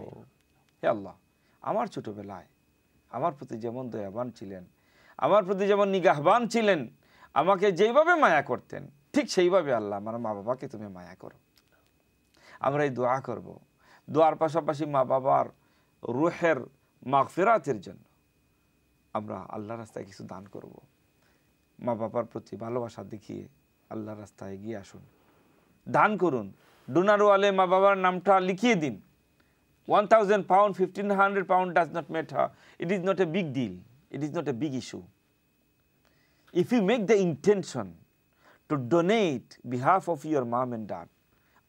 হে আল্লাহ, আমার ছোটবেলায় আমার প্রতি যেমন দয়াবান ছিলেন, আমার প্রতি যেমন নিগাহবান ছিলেন, আমাকে যেইভাবে মায়া করতেন, ঠিক সেইভাবে আল্লাহ আমার মা বাবাকে তুমি মায়া করো। আমরা এই দোয়া করব। দোয়ার পাশাপাশি মা বাবার রুহের মাগফিরাতের জন্য আমরা আল্লাহর রাস্তায় কিছু দান করব। মা বাবার প্রতি ভালোবাসা দেখিয়ে আল্লাহর রাস্তায় এগিয়ে আসুন, দান করুন। ডোনার ওয়ালে মা বাবার নামটা লিখিয়ে দিন। 1000 pound, 1500 pound does not matter. It is not a big deal. It is not a big issue. If you make the intention to donate behalf of your mom and dad,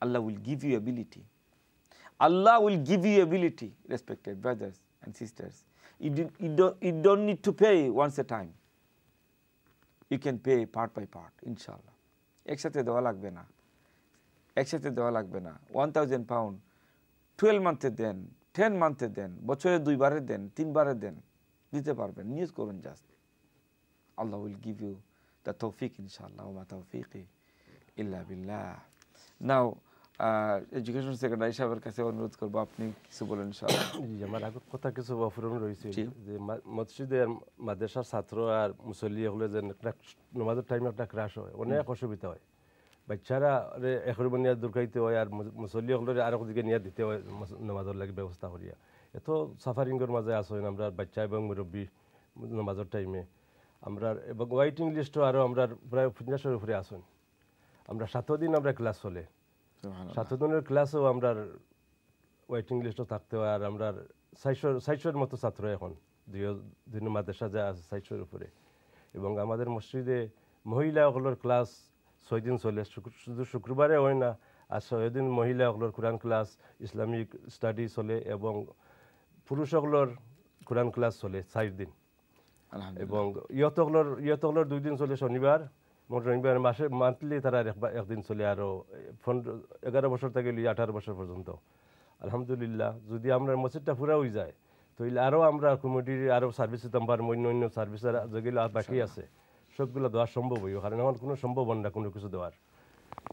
Allah will give you ability. Allah will give you ability, respected brothers and sisters. You don't need to pay once a time. You can pay part by part, inshallah. একসাথে দেওয়া লাগবে না, একসাথে দেওয়া লাগবে না। 1000 pound 12 মান্থে দেন, 10 মান্থে দেন, বছরে 2 বারে দেন, 3 বারে দেন, দিতে পারবেন। নিয়ত করুন just. Allah will give you the tawfiq, inshallah. Wa ma tawfiqi illa billah. Now, education secretary সাহেবের কাছে অনুরোধ করবো, আপনি কিছু বলেন ইনশাআল্লাহ।
জি, আমার আগত কথা কিছু অফুরন রয়েছে যে মসজিদের মাদ্রাসার ছাত্র আর মুসল্লি হলে যে নামাজের টাইমে একটা ক্রাশ হয়, অনেক অসুবিধা হয়। বাচ্চারা এখরবনিয়া দূরকাইতে হয় আর মুসল্লি হলে আরো দিকে নিয়ে দিতে হয় নামাজের লাগে ব্যবস্থা করিয়া। এত সাফারিংয়ের মাঝে আসেন আমরা বাচ্চা এবং মুরব্বী নামাজের টাইমে আমরা, এবং ওয়েটিং লিস্টও আরও আমরা প্রায় 50-এর উপরে আসুন। আমরা 7 দিন আমরা ক্লাস চলে, 7 দিনের ক্লাসেও আমরা ওয়েটিং লিস্টও থাকতে হয়। আর আমরা 600-এর মতো ছাত্র এখন দুই মাদ্রাসা যা আছে 600-এর উপরে। এবং আমাদের মসজিদে মহিলাসকলের ক্লাস 6 দিন চলে, শুধু শুক্রবারে হয় না, আর 6 দিন মহিলাসকলের কোরআন ক্লাস, ইসলামিক স্টাডি চলে, এবং পুরুষসকলের কোরআন ক্লাস চলে 4 দিন। এবং ইয়তসকলের 2 দিন চলে শনিবার, রবিবার মাসে মান্থলি তারা একদিন চলে। আরও 11 বছর থেকে 18 বছর পর্যন্ত। আলহামদুলিল্লাহ, যদি আমরা মসজিদটা পুরা হয়ে যায় তাহলে আরও আমরা কমিটির আরও সার্ভিস দিতাম পারবো, অন্য সার্ভিসের যেগুলো বাকি আছে সবগুলো দেওয়া সম্ভব হইব। কারণ এখন কোনো সম্ভব না কোনো কিছু দেওয়ার,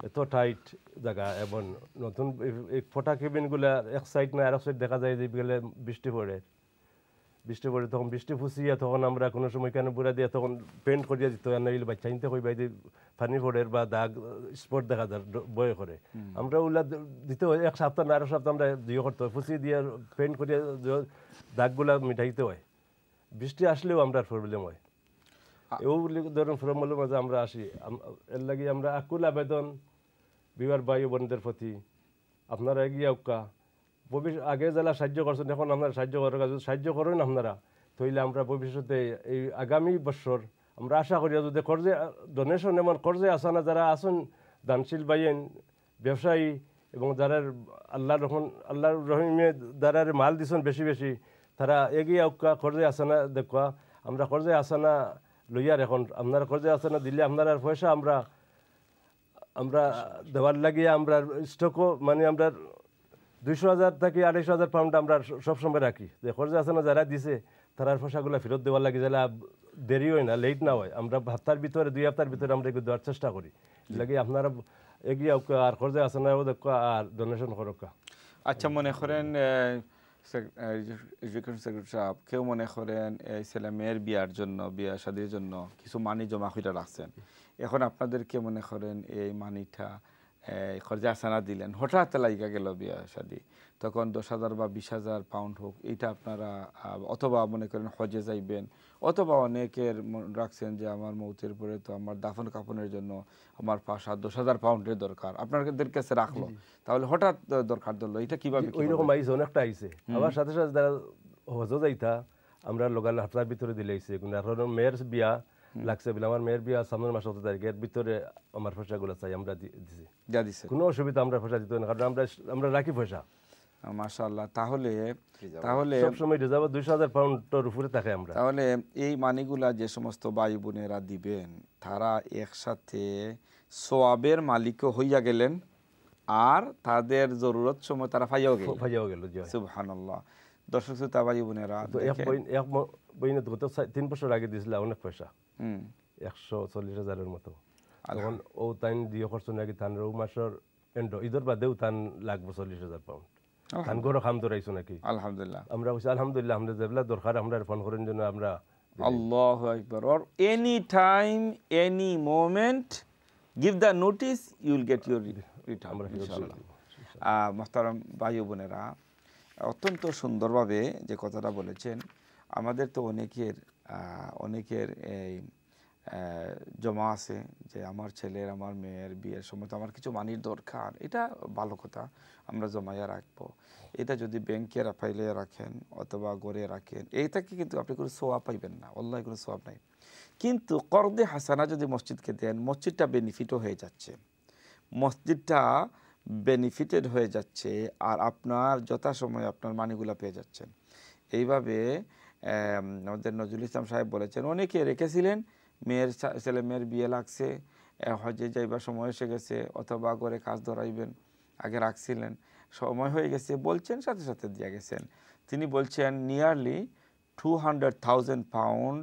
এত টাইট জায়গা। এবং নতুন এই ফটা কেবিনগুলো এক সাইড না আরেক সাইড দেখা যায় যে গেলে বৃষ্টি পড়ে তখন বৃষ্টি ফুসিয়া তখন আমরা কোনো সময় কেন পুরা দিয়ে তখন পেন্ট করিয়া দিতে হয়, নাইলে বাচ্চা নিতে হয় বাইরে পানি পড়ে বা দাগ স্পট দেখা যায় বয়ে করে। আমরা ওগুলা দিতে হয় 1 সপ্তাহ না 2 সপ্তাহ আমরা দিয়ে করতে হয়, ফুসিয়ে দিয়ে পেন্ট করিয়া দাগগুলা মিটাইতে হয়। বৃষ্টি আসলেও আমরা প্রবলেম হয়। এগুলি ধরুন প্রবলেমের মাঝে আমরা আসি। এর লাগে আমরা আকুল আবেদন বিবার ভাই বোনদের প্রতি, আপনারা এগিয়ে উকা আগে যারা সাহায্য করছেন এখন আপনারা সাহায্য করেন আপনারা, তাইলে আমরা ভবিষ্যতে এই আগামী বছর আমরা আশা করি যদি কর্জে ডোনেশন এমন কর্জে আসানা যারা আসুন দানশীল বাইন ব্যবসায়ী এবং যারা আল্লাহর রহিমে যারা মাল দিছেন বেশি বেশি, তারা এগিয়ে উকা কর্জে আসানা দেখা। আমরা কর্জে আসানা লইয়ার এখন আপনারা কর্জে আসানা দিলে আপনারা পয়সা আমরা দেওয়ার লাগিয়ে আমরা স্টকও মানে আমরা 200,000 থেকে 250,000 পাউন্ড আমরা সবসময় রাখি, যে খরচা আছে না যারা দিছে তার পয়সাগুলো ফেরত দেওয়ার লাগে, যারা দেরি হয় না, লেট না হয়। আমরা হপ্তার ভিতরে 2 হপ্তার ভিতরে আমরা এগুলো দেওয়ার চেষ্টা করি। লাগে আপনারা এগিয়ে আর খরচা আছে না আর ডোনেশন করকা।
আচ্ছা, মনে করেন এডুকেশন সেক্রেটারি সাহেব, কেউ মনে করেন এই ছেলে মেয়ের বিয়ার জন্য, বিয়া শাদির জন্য কিছু মানি জমা করে রাখছেন। এখন আপনাদেরকে মনে করেন এই মানিটা খরচা আসানা দিলেন, হঠাৎ লাইগা গেল বিয়া শাদি, তখন 10,000 বা 20,000 পাউন্ড হোক, এইটা আপনারা অথবা মনে করেন হজে যাইবেন, অথবা অনেকের রাখছেন যে আমার মৌতের পরে তো আমার দাফন কাফনের জন্য আমার 5-10,000 পাউন্ডের দরকার, আপনাদের কাছে রাখলো, তাহলে হঠাৎ দরকার ধরলো, এটা কিভাবে?
ওই রকম আইসে, অনেকটা আইসে। আমার সাথে সাথে যারা হজও যাইতা আমরা লোকাল হাফতার ভিতরে দিলেইছে, কিন্তু এখন মেয়ের বিয়া লাগছে বলে আমার মেয়ের বিয়া সামনের মাসে 7 তারিখের ভিতরে আমার পয়সাগুলো চাই আমরা দিছি, কোনো অসুবিধা আমরা পয়সা দিতে না, কারণ আমরা রাখি পয়সা।
মাশাআল্লাহ, তাহলে
সবসময় রিজার্ভ 200,000 পাউন্ডের উপরে থাকে আমরা।
তাহলে এই মানিগুলা যে সমস্ত ভাই বোনেরা দিবেন, তারা একসাথে সোয়াবের মালিকও হইয়া গেলেন আর তাদের জরুরত সময় তারা পাইয়াও গেল। সুবহানাল্লাহ। দর্শক শ্রোতা ভাই বোনেরা,
এক বইনে গত 3 বছর আগে দিয়েছিল অনেক পয়সা, 140,000-এর মতো। তখন ও তাইন দিয়ে খরচ নাকি তান রৌ মাসের এন্ড ঈদের বাদেও তান লাগবে 40,000 পাউন্ড। তান গরো খাম ধরাইছো নাকি?
আলহামদুলিল্লাহ।
আমরা বলছি আলহামদুলিল্লাহ, আমরা যেগুলা দরকার আমরা ফোন করেন জন্য আমরা।
আল্লাহু আকবার। or any time any moment give the notice, you will get your return ইনশাআল্লাহ। মুহতারাম ভাই বোনেরা, অত্যন্ত সুন্দরভাবে যে কথাটা বলেছেন, আমাদের তো অনেকের এই জমা আছে যে আমার ছেলের আমার মেয়ের বিয়ের সময় তো আমার কিছু মানির দরকার, এটা ভালো কথা, আমরা জমাইয়া রাখবো। এটা যদি ব্যাংকে ফাইলে রাখেন অথবা গড়ে রাখেন, এইটাকে কিন্তু আপনি কোনো সোয়াব পাইবেন না, আল্লাহ কোনো সোয়াব নাই। কিন্তু কর্দে হাসানা যদি মসজিদকে দেন, মসজিদটা বেনিফিটও হয়ে যাচ্ছে, মসজিদটা বেনিফিটেড হয়ে যাচ্ছে, আর আপনার যথাসময়ে আপনার মানিগুলা পেয়ে যাচ্ছেন। এইভাবে আমাদের নজরুল ইসলাম সাহেব বলেছেন, অনেকে রেখেছিলেন ছেলে মেয়ের বিয়ে লাগছে, হজে যাইবার সময় এসে গেছে, অথবা করে কাজ ধরাইবেন, আগে রাখছিলেন, সময় হয়ে গেছে বলছেন, সাথে সাথে দিয়ে গেছেন। তিনি বলছেন নিয়ারলি 200,000 পাউন্ড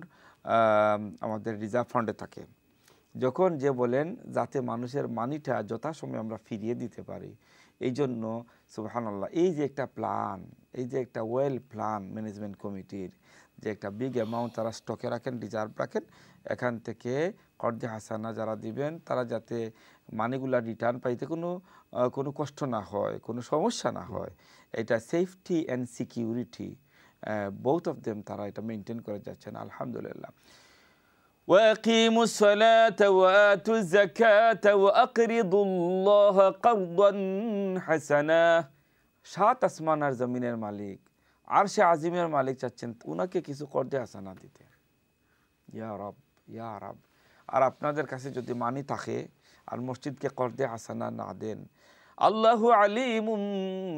আমাদের রিজার্ভ ফান্ডে থাকে। যখন যে বলেন যাতে মানুষের মানিটা যথাসময়ে আমরা ফিরিয়ে দিতে পারি, এই জন্য সুবহানাল্লাহ, এই যে একটা প্ল্যান, এই যে একটা ওয়েল প্ল্যান ম্যানেজমেন্ট কমিটির, যে একটা বিগ অ্যামাউন্ট তারা স্টকে রাখেন, রিজার্ভ রাখেন, এখান থেকে কর্দে হাসানা যারা দিবেন তারা যাতে মানিগুলা রিটার্ন পাইতে কোনো কষ্ট না হয়, কোনো সমস্যা না হয়, এটা safety and security both of them তারা এটা মেনটেন করে যাচ্ছেন, আলহামদুলিল্লাহ। وَأَقِيمُوا الصَّلَاةَ وَآتُوا الزَّكَاةَ وَأَقْرِضُوا اللَّهَ قَرْضًا حَسَنًا। সাত আসমান আর জমিনের মালিক, আরশে আজিমের মালিক চাচ্ছেন উনাকে কিছু কর্দে হাসানা দিতে। ইয়া রব, ইয়া রব। আর আপনাদের কাছে যদি মানি থাকে আর মসজিদকে কর্দে হাসানা না দেন, আল্লাহু আলিমুম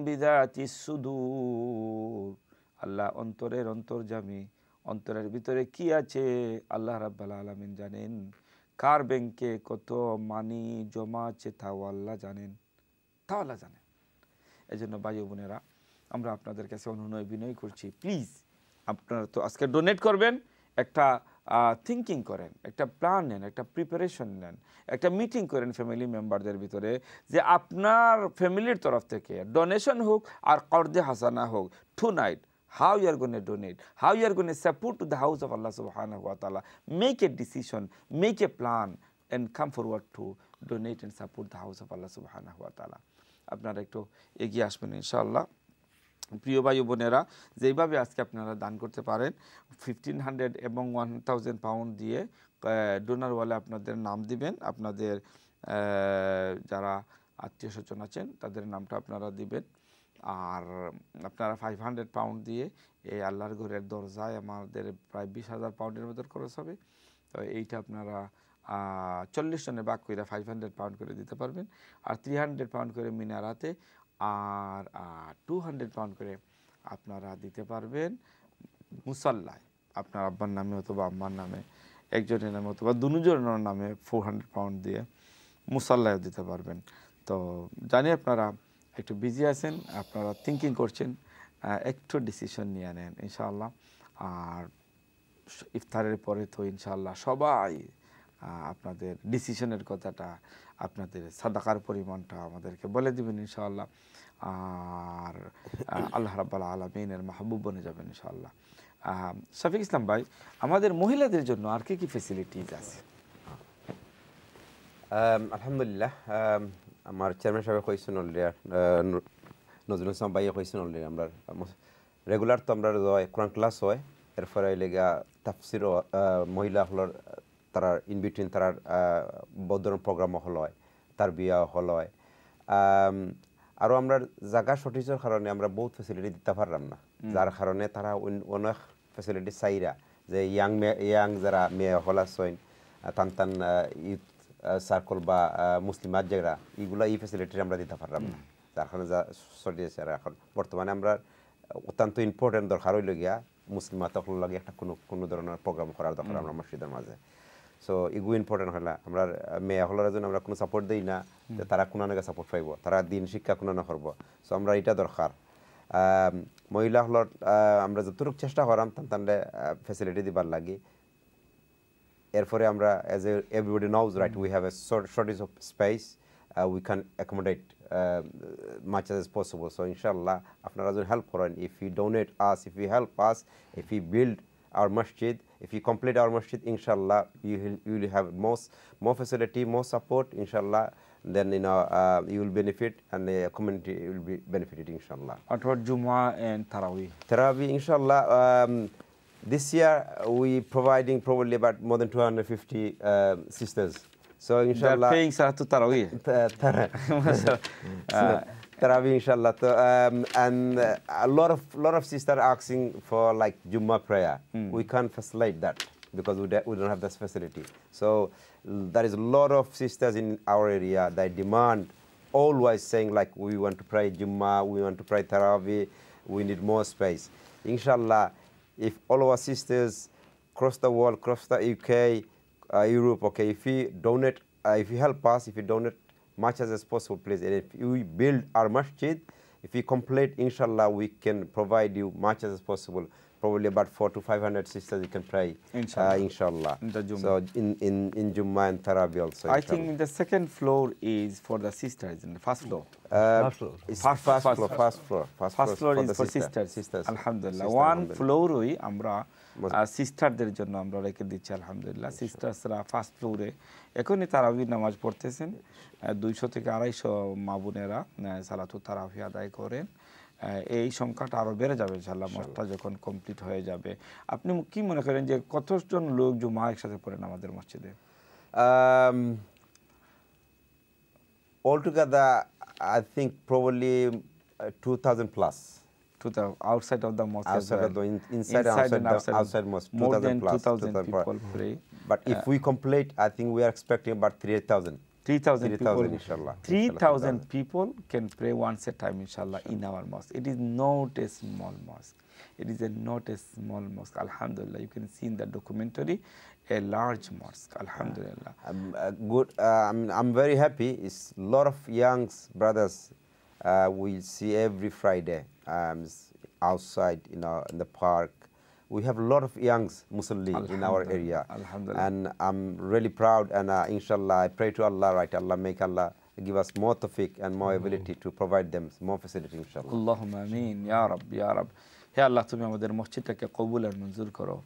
বিযাতিস সুদূর, আল্লাহ অন্তরের অন্তর্যামী, অন্তরের ভিতরে কি আছে আল্লাহ রাব্বুল আলামিন জানেন। কার ব্যাংকে কত মানি জমা আছে তাও আল্লাহ জানেন, তাও আল্লাহ জানেন। এই জন্য ভাই বোনেরা, আমরা আপনাদের কাছে অনুনয় বিনয় করছি, প্লিজ আপনারা তো আজকে ডোনেট করবেন, একটা থিঙ্কিং করেন, একটা প্ল্যান নেন, একটা প্রিপারেশন নেন, একটা মিটিং করেন ফ্যামিলি মেম্বারদের ভিতরে, যে আপনার ফ্যামিলির তরফ থেকে ডোনেশন হোক আর কর্দে হাসানা হোক, tonight how you are going to donate, how you are going to support to the house of Allah subhanahu wa ta'ala. Make a decision, make a plan and come forward to donate and support the house of Allah subhanahu wa ta'ala. আপনারা একটু এগিয়ে আসবেন ইনশাআল্লাহ। প্রিয় ভাই বোনেরা, যেইভাবে আজকে আপনারা দান করতে পারেন, 1500 এবং 1000 পাউন্ড দিয়ে ডোনার ওয়ালে আপনাদের নাম দিবেন, আপনাদের যারা আত্মীয় স্বজন আছেন তাদের নামটা আপনারা দিবেন। আর আপনারা 500 পাউন্ড দিয়ে এই আল্লাহর ঘরের দরজায় আমাদের প্রায় 20,000 পাউন্ডের মতো খরচ হবে। তো এইটা আপনারা 40 জনে ভাগ করে 500 পাউন্ড করে দিতে পারবেন, আর 300 পাউন্ড করে মিনারাতে, আর 200 পাউন্ড করে আপনারা দিতে পারবেন মুসাল্লায়, আপনার আব্বার নামে অথবা আম্মার নামে, একজনের নামে অথবা দুজনের নামে 400 পাউন্ড দিয়ে মুসাল্লায় দিতে পারবেন। তো জানি আপনারা একটু বিজি আছেন, আপনারা থিঙ্কিং করছেন, একটু ডিসিশন নিয়ে নেন ইনশাআল্লাহ। আর ইফতারের পরে তো ইনশাআল্লাহ সবাই আপনাদের ডিসিশনের কথাটা, আপনাদের সাদাকার পরিমাণটা আমাদেরকে বলে দিবেন ইনশাআল্লাহ। আর আল্লাহ রাব্বুল আলামিনের মাহবুব বনে যাবেন ইনশাআল্লাহ। শফিক ইসলাম ভাই, আমাদের মহিলাদের জন্য আর কি কি ফ্যাসিলিটিস আছে?
আলহামদুলিল্লাহ, আমার চেয়ারম্যান সাহেব কইছেন অলরেডি, নজরুল ইসলাম ভাইয়া কইছেন অলরেডি, আমরা রেগুলার তো আমরা কোরআন ক্লাস হয়, এরপরে লেগা তাফসিরও মহিলা হলর তারা ইন বিটুইন তার বৌদ্ধন প্রোগ্রামও হল হয়, তার বিয়া হল হয়। আরও আমরা জায়গা সঠিকের কারণে আমরা বহুত ফেসিলিটি দিতে পারলাম না, যার কারণে তারা অনেক ফেসিলিটি চাইরা, যে ইয়াং যারা মেয়ে হল আছেন, টান টান ইউথ সার্কল বা মুসলিমাত যারা, এইগুলা এই ফেসিলিটি আমরা দিতে পারলাম না, যার কারণে যা চলিয়েছে। আর এখন বর্তমানে আমরা অত্যন্ত ইম্পর্টেন্ট দরকার হইল গিয়া মুসলিমাত লাগে একটা কোনো ধরনের প্রোগ্রাম করার দরকার আমরা মসজিদের মাঝে। সো এগুলো ইম্পর্টেন্ট হলে আমরা মেয়ে হলের জন্য আমরা কোনো সাপোর্ট দিই না, যে তারা কোনো নাকি সাপোর্ট পাইব, তারা দিন শিক্ষা কোনো না করবো। সো আমরা এটা দরকার। মহিলা হলর আমরা যতটুকু চেষ্টা করাম তাহলে ফেসিলিটি দিবার লাগি। এরপরে আমরা as everybody knows, right, we have a shortage of space, we can accommodate much as possible. So inshallah আপনারা যদি হেল্প করেন, if you donate us, if you help us, if we build our masjid, if you complete our masjid, inshallah you will have more facility, more support, inshallah, then you will benefit and the community will be benefited, inshallah.
What about Jumu'ah and Tarawih?
Tarawih, inshallah, this year we providing probably about more than 250 sisters. So inshallah,
they're paying Salatu Tarawih.
Tarawih, inshallah. And a lot of sisters asking for like Jummah prayer. We can't facilitate that. because we don't have this facility. So there is a lot of sisters in our area that demand, always saying like, we want to pray Jummah, we want to pray Taraweeh, we need more space. Inshallah, if all our sisters across the world, across the UK, Europe, okay, if you donate, if you help us, if you donate much as possible, please, and if we build our masjid, if we complete, inshallah, we can provide you much as possible. Probably about 400 to 500 sisters you can pray, inshallah. So in Jummah and Taraweeh also.
I think the second floor is for the sisters, in the first floor.
First floor.
First floor is for sisters. Alhamdulillah. One floor we amra sister der jonno amra rekhe dicchi alhamdulillah. Sisters ra first floor e ekhoni Taraweeh namaz portechen 200 থেকে 250 মা বোনেরা সালাতুত তারাবি আদায় করেন। এই সংখ্যাটা আরো বেড়ে যাবে ইনশাআল্লাহ মসজিদটা যখন কমপ্লিট হয়ে যাবে। আপনি কি মনে করেন যে কতজন লোক জুমা একসাথে পড়েন আমাদের মসজিদে?
Altogether, I think probably 2,000 plus.
2,000 outside of the mosque.
Outside of the inside and outside mosque.
More than 2,000 people pray.
But if we complete, I think we are expecting about 3,000.
3,000 people,
inshallah.
3,000 people can pray once a time, inshallah, in our mosque. It is not a small mosque. It is not a small mosque. Alhamdulillah, you can see in the documentary a large mosque. Alhamdulillah.
Good. I'm very happy. It's a lot of young brothers we see every Friday outside in the park. We have a lot of young Muslims in our area, and I'm really proud. And inshallah, I pray to Allah, right? Allah make Allah give us more tawfiq and more ability to provide them more facility, inshallah.
Allahumma ameen, ya Rab, ya Rab. হে আল্লাহ তুমি আমাদের মসজিদটাকে কবুল আর মঞ্জুর করো।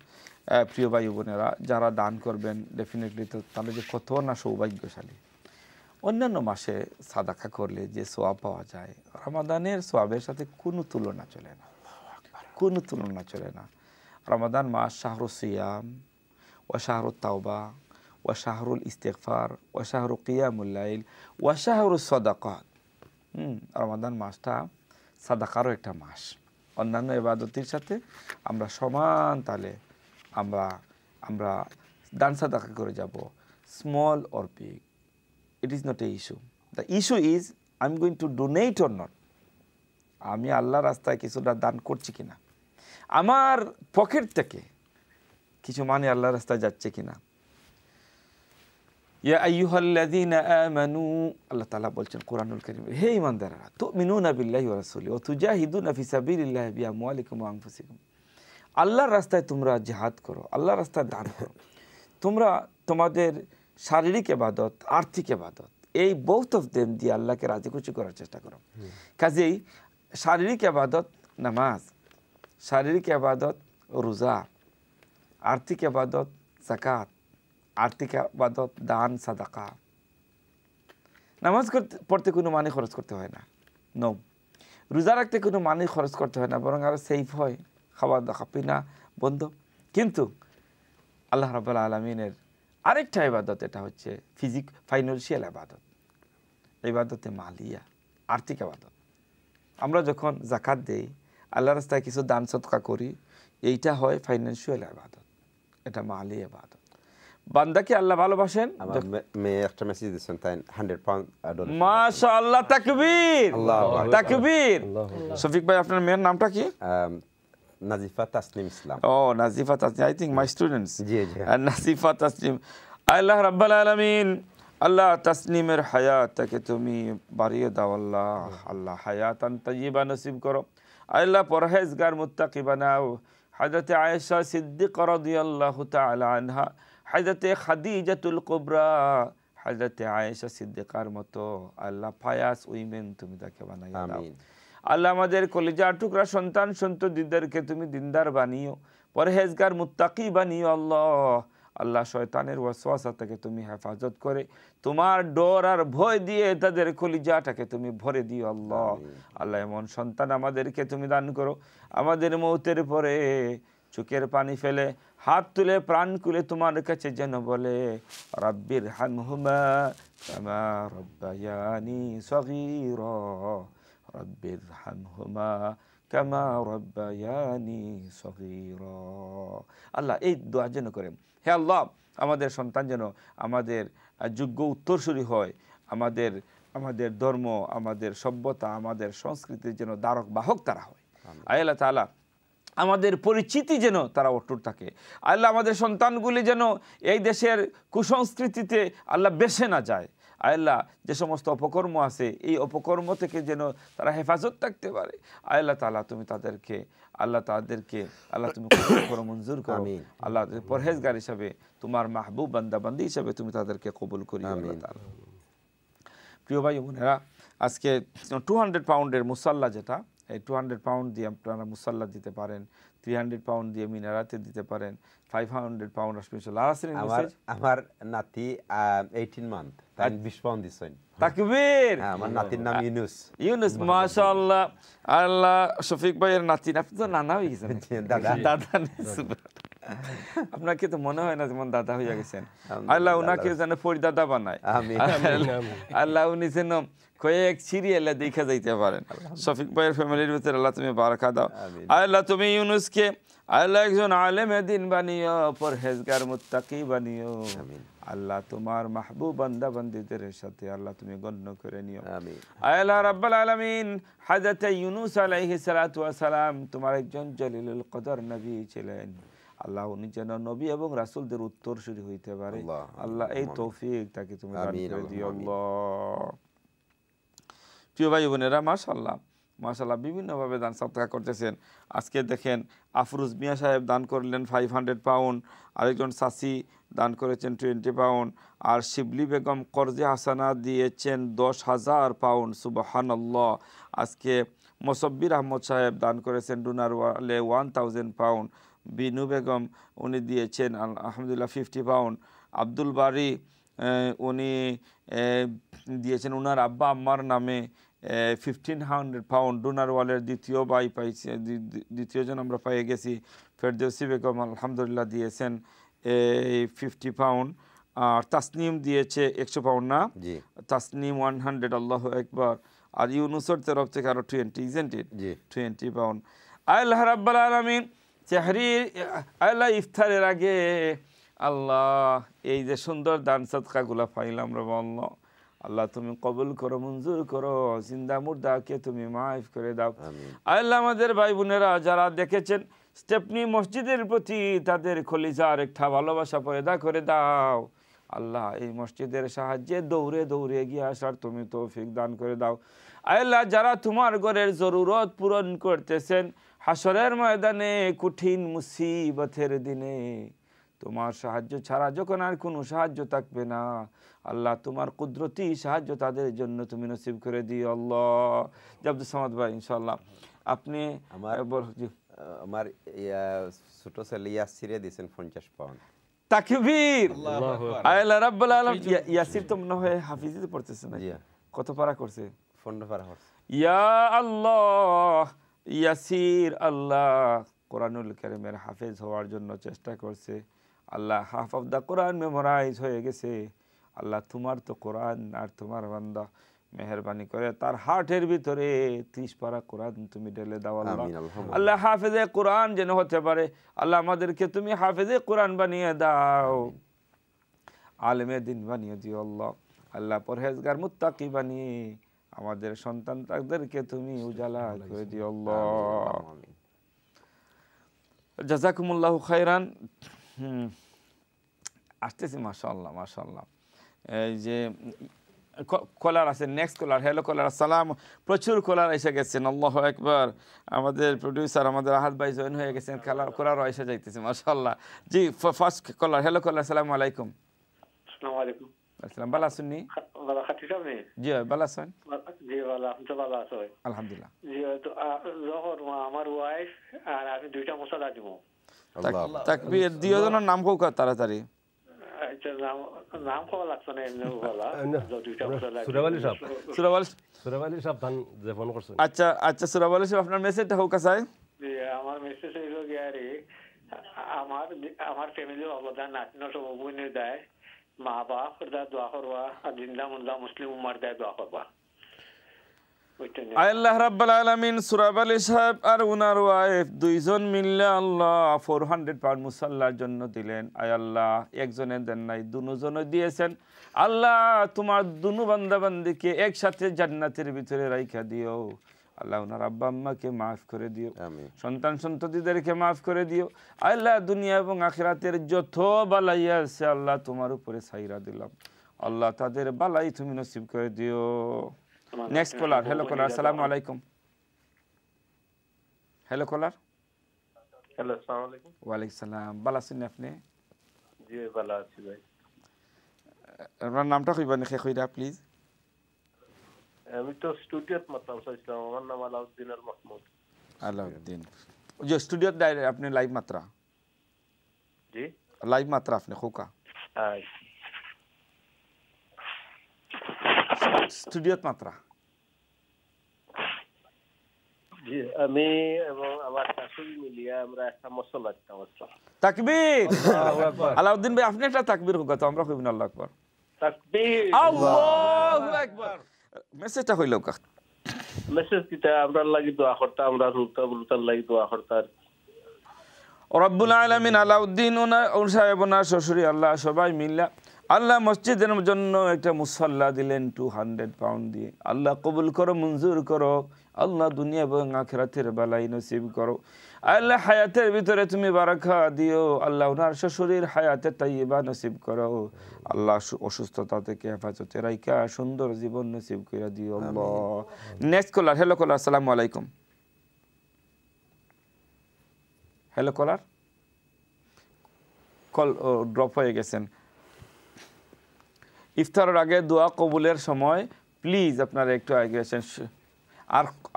প্রিয় ভাই বোনেরা, যারা দান করবেন ডেফিনেটলি তো তাহলে যে কত না সৌভাগ্যশালী। অন্যান্য মাসে সাদাকা করলে যে সোয়াব পাওয়া যায়, রমাদানের সোয়াবের সাথে কোনো তুলনা চলে না, কোনো তুলনা চলে না। রমাদান মাস শাহরুল সিয়াম ওয়া শাহরুত তাওবা ওয়া শাহরুল ইস্তিগফার ওয়া শাহরু কিয়ামুল লাইল ওয়া শাহরুস সাদাকাত। রমাদান মাসটা সাদাকারও একটা মাস। অন্যান্য ইবাদতের সাথে আমরা সমান তালে আমরা দান সাদাকা করে যাব, small or big, it is not a issue. The issue is I am going to donate or not. আমি আল্লাহর রাস্তায় কিছুটা দান করছি কিনা, আমার পকেট থেকে কিছু মানে আল্লাহর রাস্তায় যাচ্ছে কিনা। ইয়া আইয়ুহাল্লাযীনা আমানু, আল্লাহ তাআলা বলছেন কোরআনুল কারীমে, হে ঈমানদাররা, তুমিনুনা বিল্লাহি ওয়া রাসূলিহি ওয়া তুজাহিদুনা ফি সাবিলিল্লাহি বিআমওয়ালিকুম ওয়া আনফুসিকুম। আল্লাহর রাস্তায় তোমরা জিহাদ করো, আল্লাহর রাস্তায় দান করো। তোমরা তোমাদের শারীরিক ইবাদত, আর্থিক ইবাদত, এই বোথ অফ দেম দিয়ে আল্লাহকে রাজি খুশি করার চেষ্টা করো। কাজেই শারীরিক ইবাদত নামাজ, শারীরিক ইবাদত রোজা, আর্থিক ইবাদত যাকাত, আর্থিক ইবাদত দান সাদাকা। নামাজ পড়তে কোনো মানি খরচ করতে হয় না, নো। রোজা রাখতে কোনো মানি খরচ করতে হয় না, বরং আরো সেফ হয়, খাওয়া দাওয়া পিনা বন্ধ। কিন্তু আল্লাহ রাব্বুল আলামিনের আরেকটা ইবাদত, এটা হচ্ছে ফাইন্যান্সিয়াল ইবাদত, ইবাদতে মালিয়া, আর্থিক ইবাদত। আমরা যখন যাকাত দেই, আল্লাহর রাস্তায় কিছু দান সদকা করি, এইটা হয় ফাইন্যান্সিয়াল ইবাদত, এটা মালি ইবাদত। বান্দাকে আল্লাহ ভালোবাসেন।
একটা মেসেজ দিয়েছেন, তাই 100 পাউন্ড ডোনেট।
মাশাআল্লাহ, তাকবীর, তাকবীর। শফিক ভাই, আপনার মেয়ের নামটা কি?
নাজিফা তাসনিম ইসলাম।
ও, Nazifa Tasnim, I think my students.
জি জি,
নাজিফা তাসনিম। আল্লাহ রাব্বুল আলামিন, আল্লাহ তাসনিমের হায়াতকে তুমি বাড়িয়ে দাও আল্লাহ। আল্লাহ হায়াতান তাইয়্যিবা নসিব করো আল্লাহ, পরহেজগার মুত্তাকি বানাও। হযরত আয়েশা সিদ্দিকা রাদিয়াল্লাহু তাআলা আনহা, হযরত খাদিজাতুল কুবরা, হযরত আয়েশা সিদ্দিকার মতো আল্লাহ ফায়াস উইমেন তুমি তাকে বানাই দাও।
আমিন।
আল্লাহ আমাদের কলিজার টুকরা সন্তান সন্ততিদেরকে তুমি দিনদার বানিও, পরহেজগার মুত্তাকি বানিও আল্লাহ। আল্লাহ শয়তানের ওয়াসওয়াসা থেকে তুমি হেফাজত করে তোমার ডর আর ভয় দিয়ে তাদের কলিজাটাকে তুমি ভরে দিও আল্লাহ। আল্লাহ এমন সন্তান আমাদেরকে তুমি দান করো, আমাদের মৌতের পরে চোখের পানি ফেলে হাত তুলে প্রাণ খুলে তোমার কাছে যেন বলে, রাব্বির হামহুমা কামা রাব্বায়ানি সগীরা, রাব্বির হামহুমা কামা রাব্বায়ানি সগীরা। আল্লাহ এই দোয়া যেন করেন। হে আল্লাহ, আমাদের সন্তান যেন আমাদের যোগ্য উত্তরসূরি হয়, আমাদের আমাদের ধর্ম, আমাদের সভ্যতা, আমাদের সংস্কৃতির যেন দ্বারক বাহক তারা হয়। আল্লাহ তাআলা আমাদের পরিচিতি যেন তারা অটুট থাকে। আল্লাহ আমাদের সন্তানগুলি যেন এই দেশের কুসংস্কৃতিতে আল্লাহ বেছে না যায়। আল্লাহ যে সমস্ত অপকর্ম আছে এই অপকর্ম থেকে যেন তারা হেফাজত থাকতে পারে। আল্লাহ তাআলা তুমি তাদেরকে আল্লাহ তুমি কবুল করো, মঞ্জুর করো। আল্লাহ পরহেজগার হিসাবে, তোমার মাহবুব বান্দা বান্দি হিসাবে তুমি তাদেরকে কবুল করি আল্লাহ তাআলা। প্রিয় ভাই বোনেরা, আজকে 200 পাউন্ডের মুসাল্লা, যেটা এই 200 পাউন্ড দিয়ে আপনারা মুসাল্লা দিতে পারেন, 300 পাউন্ড দিয়ে মিনারাতে দিতে পারেন, 500 পাউন্ড আসবে।
আমার নাতি 18 মান্থ, তাই 20 পাউন্ড দিছেন।
তাকবীর।
আমার নাতির নাম
ইউনুস, মাশাআল্লাহ। আল্লাহ শফিক ভাইয়ের নাতি, আপনি তো নানা হয়ে গেছেন, দাদা। আপনাকে তো মনে হয় না যেমন দাদা হয়ে গেছেন। আল্লাহ উনাকে যেন পরিদাদা বানায়। আল্লাহ উনি যেন কয়েক সিরিয়ালে দেখা যাইতে পারেন। শফিক ভাইয়ের ফ্যামিলির ভিতরে আল্লাহ তুমি বারাকা দাও। আল্লাহ তুমি ইউনুসকে আল্লাহ একজন আলেম দ্বীন বানিও, পরহেজগার মুত্তাকি বানিও। আল্লাহ তোমার মাহবুব বান্দা বান্দীদের সাথে আল্লাহ তুমি গণ্য করে নিও। আল্লাহ রাব্বুল আলামিন হযরত ইউনুস আলাইহিস সালাতু ওয়াস সালাম তোমার একজন জলিলুল কদর নবী ছিলেন। আল্লাহ উনি যেন নবী এবং রাসূলদের উত্তরসূরি হইতে পারে। আল্লাহ এই তৌফিক তাকে তুমি দান করে দিও আল্লাহ। প্রিয় ভাই বোনেরা, মাশাআল্লাহ মাশাআল্লাহ বিভিন্নভাবে দান সদকা করতেছেন। আজকে দেখেন আফরুজ মিয়া সাহেব দান করলেন 500 পাউন্ড, আরেকজন সাসি দান করেছেন 20 পাউন্ড, আর শিবলি বেগম কর্জে হাসানা দিয়েছেন 10,000 পাউন্ড। সুবহানাল্লাহ। আজকে মোসাব্বির আহমদ সাহেব দান করেছেন ডোনার ওয়ালে 1000 পাউন্ড। বিনু বেগম উনি দিয়েছেন আলহামদুলিল্লাহ 50 পাউন্ড। আব্দুল বারি উনি দিয়েছেন উনার আব্বা আম্মার নামে 1500 পাউন্ড। ডোনার ওয়ালের দ্বিতীয় ভাই পাইছে, দ্বিতীয়জন আমরা পেয়ে গেছি। ফেরদৌসি বেগম আলহামদুলিল্লাহ দিয়েছেন 50 পাউন্ড। আর তাসনিম দিয়েছে 100 পাউন্ড না, তাসনিম 100, আল্লাহু আকবার। আর ইউনুসের তরফ থেকে আরো 20 পাউন্ড। আল্লাহ রাব্বুল আলামিন আল্লাহ ইফতারের আগে আল্লাহ এই যে সুন্দর দান সদকাগুলা পাইলাম রে আল্লাহ, আল্লাহ তুমি কবুল করো, মঞ্জুর করো, জিন্দা মুর্দাকে তুমি মাফ করে দাও। আল্লাহ আমাদের ভাই বোনেরা যারা দেখেছেন স্টেপনি মসজিদের প্রতি তাদের খলিজার একটা ভালোবাসা পয়দা করে দাও আল্লাহ। এই মসজিদের সাহায্যে দৌড়ে দৌড়ে গিয়ে আসার তুমি তৌফিক দান করে দাও আল্লাহ। যারা তোমার ঘরের জরুরত পূরণ করতেছেন হাসরের ময়দানে কঠিন মুসিবতের দিনে, তোমার সাহায্য ছাড়া যখন আর কোনো সাহায্য থাকবে না আল্লাহ, তোমার কুদরতি সাহায্য তাদের জন্য তুমি নসিব করে দিও আল্লাহ। আব্দুল সামাদ ভাই ইনশাআল্লাহ আপনি
আমার ছোট ছেলে ইয়াসিরে দিয়েছেন 50 পাউন্ড।
তাকবীর। আল্লাহ রাব্বুল আলামিন। ইয়াসির তো মনে হয় হাফিজিতে পড়তেছে না? কত পারা করছে? 15 পারা করছে। ইয়া আল্লাহ, ইয়াসির আল্লাহ কোরআনুল কারীমের হাফেজ হওয়ার জন্য চেষ্টা করছে Allah. Half of the Quran memorize হয়ে গেছে আল্লাহ। তোমার তো কোরআন আর তোমার বান্দা মেহেরবানি করে তার হার্টের ভিতরে 30 পারা কোরআন তুমি ঢেলে দাও আল্লাহ। আল্লাহ হাফেজে কোরআন যেন হতে পারে আল্লাহ, আমাদেরকে তুমি হাফেজে কোরআন বানিয়ে দাও, আলেমে দিন বানিয়ে দিও আল্লাহ। আল্লাহ পরহেজগার মুত্তাকি বানিয়ে আমাদের সন্তান তাদেরকে তুমি উজালা করে দিও আল্লাহ। জাযাকুমুল্লাহু খায়রান। আসতেছি মাশাআল্লাহ মাশাআল্লাহ। এই যে কলার আছে, নেক্সট কলার। হ্যালো কলার, আসসালাম। প্রচুর কলার এসে গেছেন, আল্লাহু আকবার। আমাদের প্রডিউসার আমাদের আহাদ ভাই জয়েন হয়ে গেছেন, কলারও এসে যাইতেছে মাশাআল্লাহ। জি ফার্স্ট কলার। হ্যালো কলার, আসসালামু আলাইকুম।
আসসালামু আলাইকুম।
আসসালাম, ভালো আছেন নি?
ভালো খাতি সামনে।
জি ভালো আছেন?
জি ভালো, আপনি তো ভালো আছেন?
আলহামদুলিল্লাহ।
জি তো যখন আমার ওয়াইফ আর আমি দুইটা মশলা দিব।
আল্লাহ তাকবীর। দুইজনের নাম কোক তাড়াতাড়ি।
আচ্ছা নাম কোয়া লাগছে না এমনি বলা দুইটা মশলা।
সুরাবালি সাহেব ধান যে ফোন করছেন।
আচ্ছা আচ্ছা সুরাবালি সাহেব আপনার মেসেজটা হোক আছে?
জি আমার মেসেজ হইল গিয়ারে আমার ফ্যামিলি অবদান নাতিনো সব বইনে দেয়, মা বাপ দা দোয়া করবা আর জিন্দা মুন্দা মুসলিম উম্মার দেয় দোয়া করবা।
আল্লাহ রাব্বুল আলামিন সুরাব আলী সাহেব আর উনার ওয়াইফ দুইজন মিললে আল্লাহ 400 পাউন্ড মুসাল্লার জন্য দিলেন। আয় আল্লাহ একজনে দেন নাই, দুজনে দিয়েছেন। আল্লাহ তোমার দুনু বান্দা বান্দিকে একসাথে জান্নাতের ভিতরে রাইখা দিও। আল্লাহ ওনার আব্বা আম্মাকে মাফ করে দিও, সন্তান সন্ততিদেরকে মাফ করে দিও। আল্লাহ দুনিয়া এবং আখিরাতের যত বালাই আছে আল্লাহ তোমার উপরে ছাইরা দিলাম। আল্লাহ তাদের বালাই তুমি নসিব করে দিও। নেক্সট কলার। হ্যালো কলার, আসসালামু আলাইকুম। হ্যালো কলার।
হ্যালো, আসসালামু আলাইকুম।
ওয়ালাইকুম সালাম। ভালো আছেন আপনি?
জি ভালো আছি ভাই।
আপনার নামটা কইবেন কইরা প্লিজ?
আমি তো স্টুডিওত মাতাম চাইছিলাম, আমার নাম আলাউদ্দিন আল মাহমুদ।
আলাউদ্দিন, যে স্টুডিওত ডাইরেক্ট আপনি লাইভ মাত্রা?
জি
লাইভ মাত্রা আপনি খোকা?
হ্যাঁ
স্টুডিওত মাত্রা।
জি আমি এবং আমার শাশুড়ি মিলিয়ে আমরা একটা মশলা দিতাম।
তাকবীর। আলাউদ্দিন ভাই আপনি একটা তাকবীর হোক তো আমরা কইব না আল্লাহু আকবার।
তাকবীর,
আল্লাহু আকবার। মেসেজটা হইল কা?
মেসেজ দিতে আমরা লাগি দোয়া করতে, আমরা রুতা বুলতার লাগি দোয়া করতার।
রব্বুল আলামিন আলাউদ্দিন ওনার সাহেব ওনার শ্বশুরি আল্লাহ সবাই মিল্লা আল্লাহ মসজিদের জন্য একটা মুসাল্লা দিলেন 200 পাউন্ড দিয়ে। আল্লাহ কবুল করো, মঞ্জুর করো। আল্লাহ দুনিয়া এবং আখিরাতের বালাই নসিব করো। আল্লাহ হায়াতের ভিতরে তুমি বারাকা দিও। আল্লাহ ওনার শ্বশুরের হায়াতে তাইয়্যিবা নসিব করো। আল্লাহ অসুস্থতা থেকে হেফাজতে রাইখা সুন্দর জীবন নসিব করে দিও আল্লাহ। নেক্সট কলার। হ্যালো কলার, আসসালামু আলাইকুম। হ্যালো কলার, কল ড্রপ হয়ে গেছেন। ইফতারের আগে দোয়া কবুলের সময় প্লিজ আপনারা একটু আগে আসেন।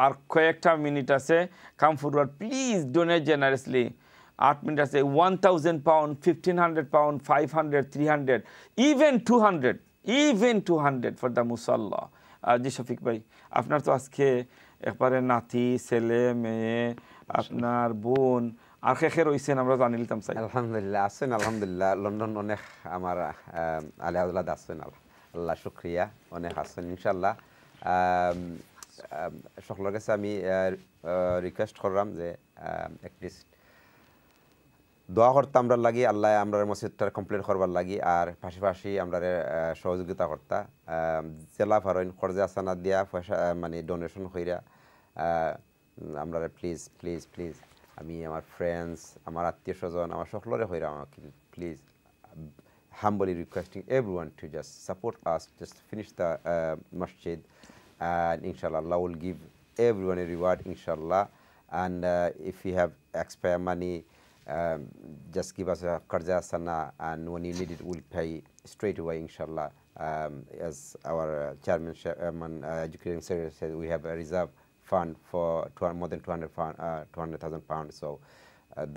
আর কয়েকটা মিনিট আছে, come forward please, donate generously. 8 minute আছে। 1000 pound, 1500 pound, 500, 300, even 200 for the মুসাল্লা। জি শফিক ভাই, আপনার তো আজকে একবারে নাতি, ছেলে, মেয়ে, আপনার বোন আর কে রয়েছেন আমরা জানি নিতাম চাই।
আলহামদুলিল্লাহ আছেন, আলহামদুলিল্লাহ লন্ডন অনেক আমার আলী আউলাদ আছেন, আল্লাহ শুক্রিয়া অনেক আছেন ইনশাল্লাহ। সকলের কাছে আমি রিকোয়েস্ট করলাম যে অ্যাটলিস্ট দোয়া করতে আমরা লাগি, আল্লাহ আমরা মসজিদটার কমপ্লিট করবার লাগি, আর পাশাপাশি আমরা সহযোগিতা করতা জেলা ফারইন খরচে আসানা দিয়া পয়সা মানে ডোনেশন কইরা আমরা প্লিজ প্লিজ প্লিজ আমি আমার ফ্রেন্ডস, আমার আত্মীয় স্বজন, আমার সকলরে হইরা আমাকে please humbly requesting everyone to just support us, just finish the masjid, and inshallah Allah will give everyone a reward inshallah. And if you have extra money, just give us a qarza sana, and when you need it we'll pay straight away inshallah. As our chairman education secretary said, we have a reserve fund for more than 200,000 pounds, so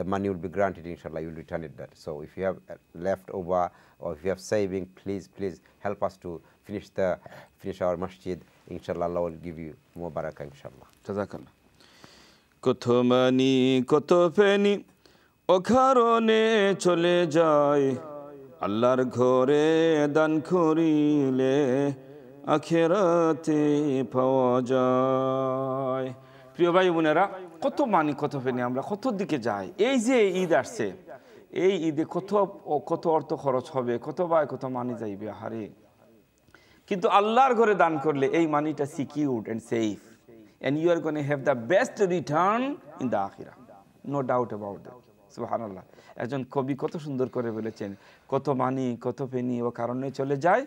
the money will be granted inshallah, you will return it that. So if you have left over or if you have saving, please help us to finish our masjid inshallah. Allah will give you more barakah inshallah.
জাযাকাল্লাহ। কত মানি কত ফেনি অকারণে চলে যায়, আল্লাহর ঘরে দান করিলে আখিরাতে পাওয়া যায়। প্রিয় ভাই বোনেরা, কত মানি কত ফেনি আমরা কত দিকে যাই। এই যে ঈদ আসছে, এই ঈদে কত অর্থ খরচ হবে, কত ভাই কত মানি যাইবে হারে। কিন্তু আল্লাহর ঘরে দান করলে এই মানিটা secured and safe, and you are going to have the best return in the akhirah, no doubt about that. সুবহানাল্লাহ। একজন কবি কত সুন্দর করে বলেছেন, কত মানি কত পেনি ও কারণে চলে যায়,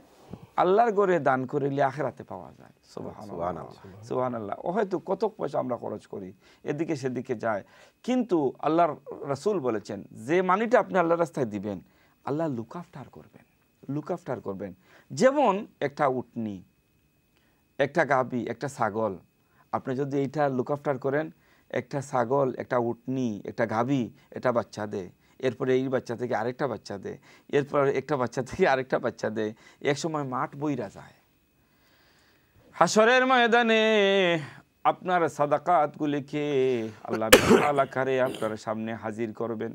আল্লাহর ঘরে দান করিলে আখিরাতে পাওয়া যায়। সুবহানাল্লাহ সুবহানাল্লাহ। ও হয়তো কত পয়সা আমরা খরচ করি এদিকে সেদিকে যায়, কিন্তু আল্লাহর রাসূল বলেছেন যে মানিটা আপনি আল্লাহর রাস্তায় দিবেন আল্লাহ লুক আফটার করবেন। যেমন একটা উটনি, একটা গাভী, একটা ছাগল, আপনি যদি এইটা লুক আফটার করেন, একটা ছাগল, একটা উটনি, একটা গাভী, এটা বাচ্চা দেয়, এরপরে এই বাচ্চা থেকে আরেকটা বাচ্চা দেয়, এরপর একটা বাচ্চা থেকে আরেকটা বাচ্চা দেয়, এক সময় মাঠ বইরা যায়। হাসরের ময়দানে আপনার সাদাকাতগুলিকে আল্লাহ বিশাল আকারে আপনার সামনে হাজির করবেন।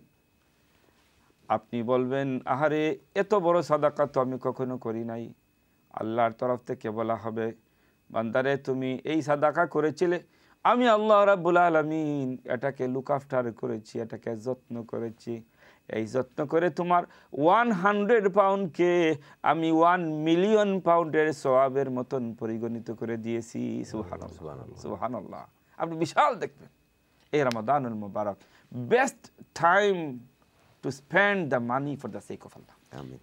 আপনি বলবেন, আহারে এত বড় সাদাকাত তো আমি কখনো করি নাই। আল্লাহর তরফ থেকে বলা হবে, বান্দারে তুমি এই সাদাকা করেছিলে, আমি আল্লাহ রাব্বুল আলামিন এটাকে লুক আফটার করেছি, এটাকে যত্ন করেছি। এই যত্ন করে তোমার 100 পাউন্ডকে আমি 1 মিলিয়ন পাউন্ডের সওয়াবের মতন পরিগণিত করে দিয়েছি। সুবহানাল্লাহ, সুবহানাল্লাহ। আপনি বিশাল দেখবেন এই রমাদানুল মুবারক, best time to spend the money for the sake of Allah.
আমিন।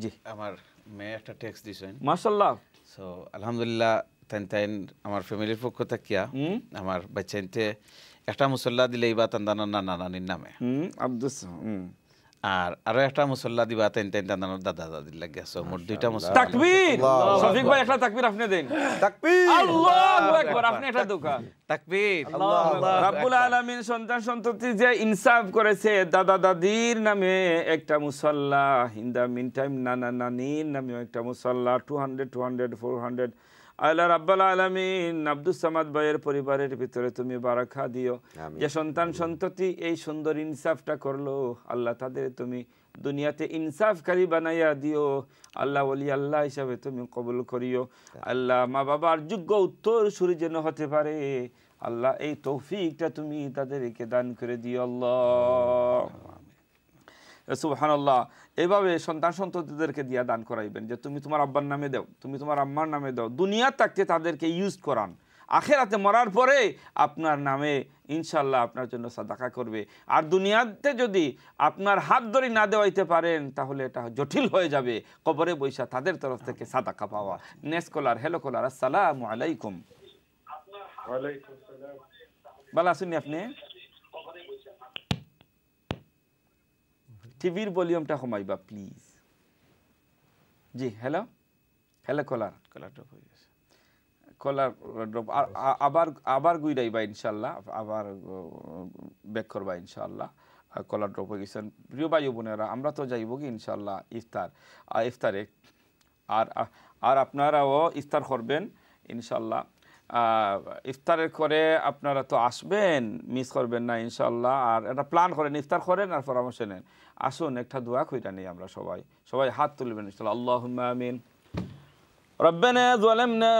জি,
আমার মেয়ে একটা টেক্সট দিছেন,
মাশাআল্লাহ।
সো আলহামদুলিল্লাহ, তাইন আমার ফ্যামিলির পক্ষ থেকে আমার বাচ্চাইতে একটা মুসল্লা দিলে এই বা তান্দানোর নানা নানির নামে,
আব্দুস
আর আরো একটা মুসল্লা দিবা তাইন তান্দানোর দাদা দাদির লাগে। সো মোট 2টা মুসল্লা।
তাকবীর! শফিক ভাই একটা তাকবীর আপনি দেন।
তাকবীর!
আল্লাহু আকবার! আপনি একটা দোকান।
তাকবীর!
রাব্বুল আলামিন সন্তান সন্ততি যে ইনসাফ করেছে, দাদা দাদির নামে একটা মুসল্লা, ইন দা মিন টাইম নানা নানির নামে একটা মুসল্লা, 200 400 আল্লাহ রাব্বুল আলামিন আব্দুস সামাদ ভাইয়ের পরিবারের ভিতরে তুমি বারাকা দিও। যে সন্তান সন্ততি এই সুন্দর ইনসাফটা করলো, আল্লাহ তাদের তুমি দুনিয়াতে ইনসাফকারী বানাইয়া দিও। আল্লাহ ওলি আল্লাহ হিসাবে তুমি কবুল করিও। আল্লাহ মা বাবার যোগ্য উত্তর সুরি যেন হতে পারে, আল্লাহ এই তৌফিকটা তুমি তাদেরকে দান করে দিও আল্লাহ। সুবহানাল্লাহ। এভাবে সন্তান সন্ততিদেরকে দিয়া দান করাইবেন যে তুমি তোমার আব্বার নামে দাও, তুমি তোমার আম্মার নামে দাও। দুনিয়া থাকতে তাদেরকে ইউজ করান, আখেরাতে মরার পরে আপনার নামে ইনশাল্লাহ আপনার জন্য সাদাকা করবে। আর দুনিয়াতে যদি আপনার হাত ধরে না দেওয়াইতে পারেন তাহলে এটা জটিল হয়ে যাবে, কবরে বৈশা তাদের তরফ থেকে সাদাকা পাওয়া। নেক্সট কলার, হ্যালো কলার, আসসালামু আলাইকুম।
ওয়ালাইকুম সালাম।
ভালো আছেন আপনি? টিভির ভলিউমটা কমাইবা প্লিজ। জি, hello hello caller,
caller drop হয়ে গেছে।
কলার ড্রপ আবার গুইরাইবা ইনশাল্লাহ, আবার ব্যাক করবা ইনশাল্লাহ। কলার ড্রপ হয়ে গেছেন। প্রিয় ভাই বোনেরা, আমরা তো যাইব কি ইনশাল্লাহ ইফতারে, আর আপনারাও ইফতার করবেন ইনশাল্লাহ। ইফতারের করে আপনারা তো আসবেন, মিস করবেন না ইনশাল্লাহ। আর একটা প্ল্যান করেন, ইফতার করেন আর পরামর্শ নেন। আসুন একটা দোয়া কইরা নেই আমরা সবাই হাত তুলবেন ইনশাল্লাহ। আল্লাহুম্মা আমিন। ربنا ظلمنا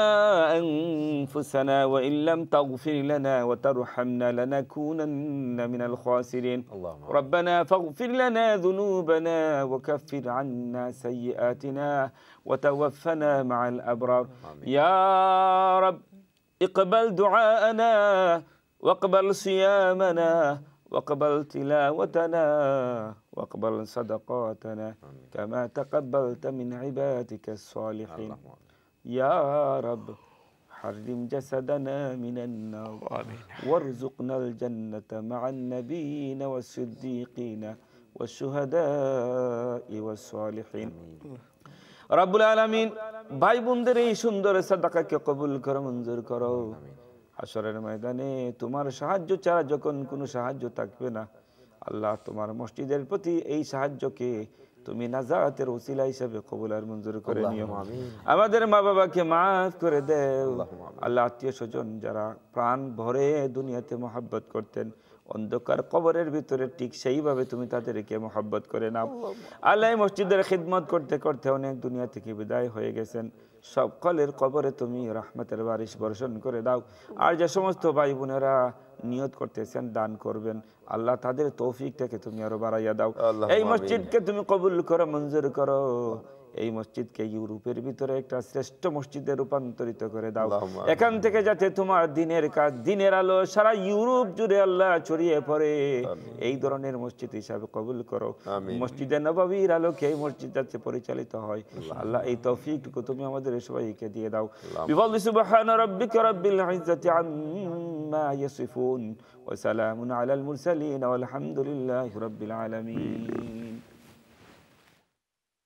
أنفسنا وإن لم تغفر لنا وترحمنا لنكونن من الخاسرين. ربنا فاغفر لنا ذنوبنا وكفر عنا سيئاتنا وتوفنا مع الأبرار. يا رب اقبل دعاءنا واقبل صيامنا واقبل تلاوتنا واقبل صدقاتنا كما تقبلت من عبادك الصالحين. يا رب حرم جسدنا من النار وارزقنا الجنة مع النبيين والصديقين والشهداء والصالحين. রব্বুল আলামিন ভাই বোনদের এই সুন্দর সাদাকাকে কবুল করো, মঞ্জুর করো। হাশরের ময়দানে তোমার সাহায্য ছাড়া যখন কোনো সাহায্য থাকবে না, আল্লাহ তোমার মসজিদের প্রতি এই সাহায্যকে তুমি নাজাতের ওসিলা হিসেবে কবুল আর মঞ্জুর করে নিও। আমাদের মা বাবাকে মাফ করে দেও আল্লাহ। আত্মীয় স্বজন যারা প্রাণ ভরে দুনিয়াতে মহব্বত করতেন, অন্ধকার কবরের ভিতরে ঠিক সেইভাবে তুমি তাদেরকে মহব্বত করে নাও আল্লাহ। মসজিদের খিদমত করতে করতে অনেক দুনিয়া থেকে বিদায় হয়ে গেছেন, সকলের কবরে তুমি রহমতের বারিশ বর্ষণ করে দাও। আর যে সমস্ত ভাই বোনেরা নিয়ত করতেছেন দান করবেন, আল্লাহ তাদের তৌফিকটাকে তুমি আরো বাড়াইয়া দাও। এই মসজিদকে তুমি কবুল করো, মঞ্জুর করো। এই মসজিদকে ইউরোপের ভিতরে একটা শ্রেষ্ঠ মসজিদে রূপান্তরিত করে দাও। এখান থেকে যাতে তোমার দিনের কাজ, দিনের আলো সারা ইউরোপ জুড়ে আল্লাহ ছড়িয়ে পড়ে, এই ধরনের মসজিদ হিসাবে কবুল করো। মসজিদে নববীর আলোকে এই মসজিদ যাতে পরিচালিত হয়, আল্লাহ এই তৌফিকটুকু তুমি আমাদের সবাইকে দিয়ে দাও। বিফাদলি সুবহান রাব্বিকা রাব্বিল ইজ্জাতি আম্মা ইয়াসিফুন ওয়া সালামুন আলাল মুরসালিন ওয়াল হামদুলিল্লাহি রাব্বিল আলামিন।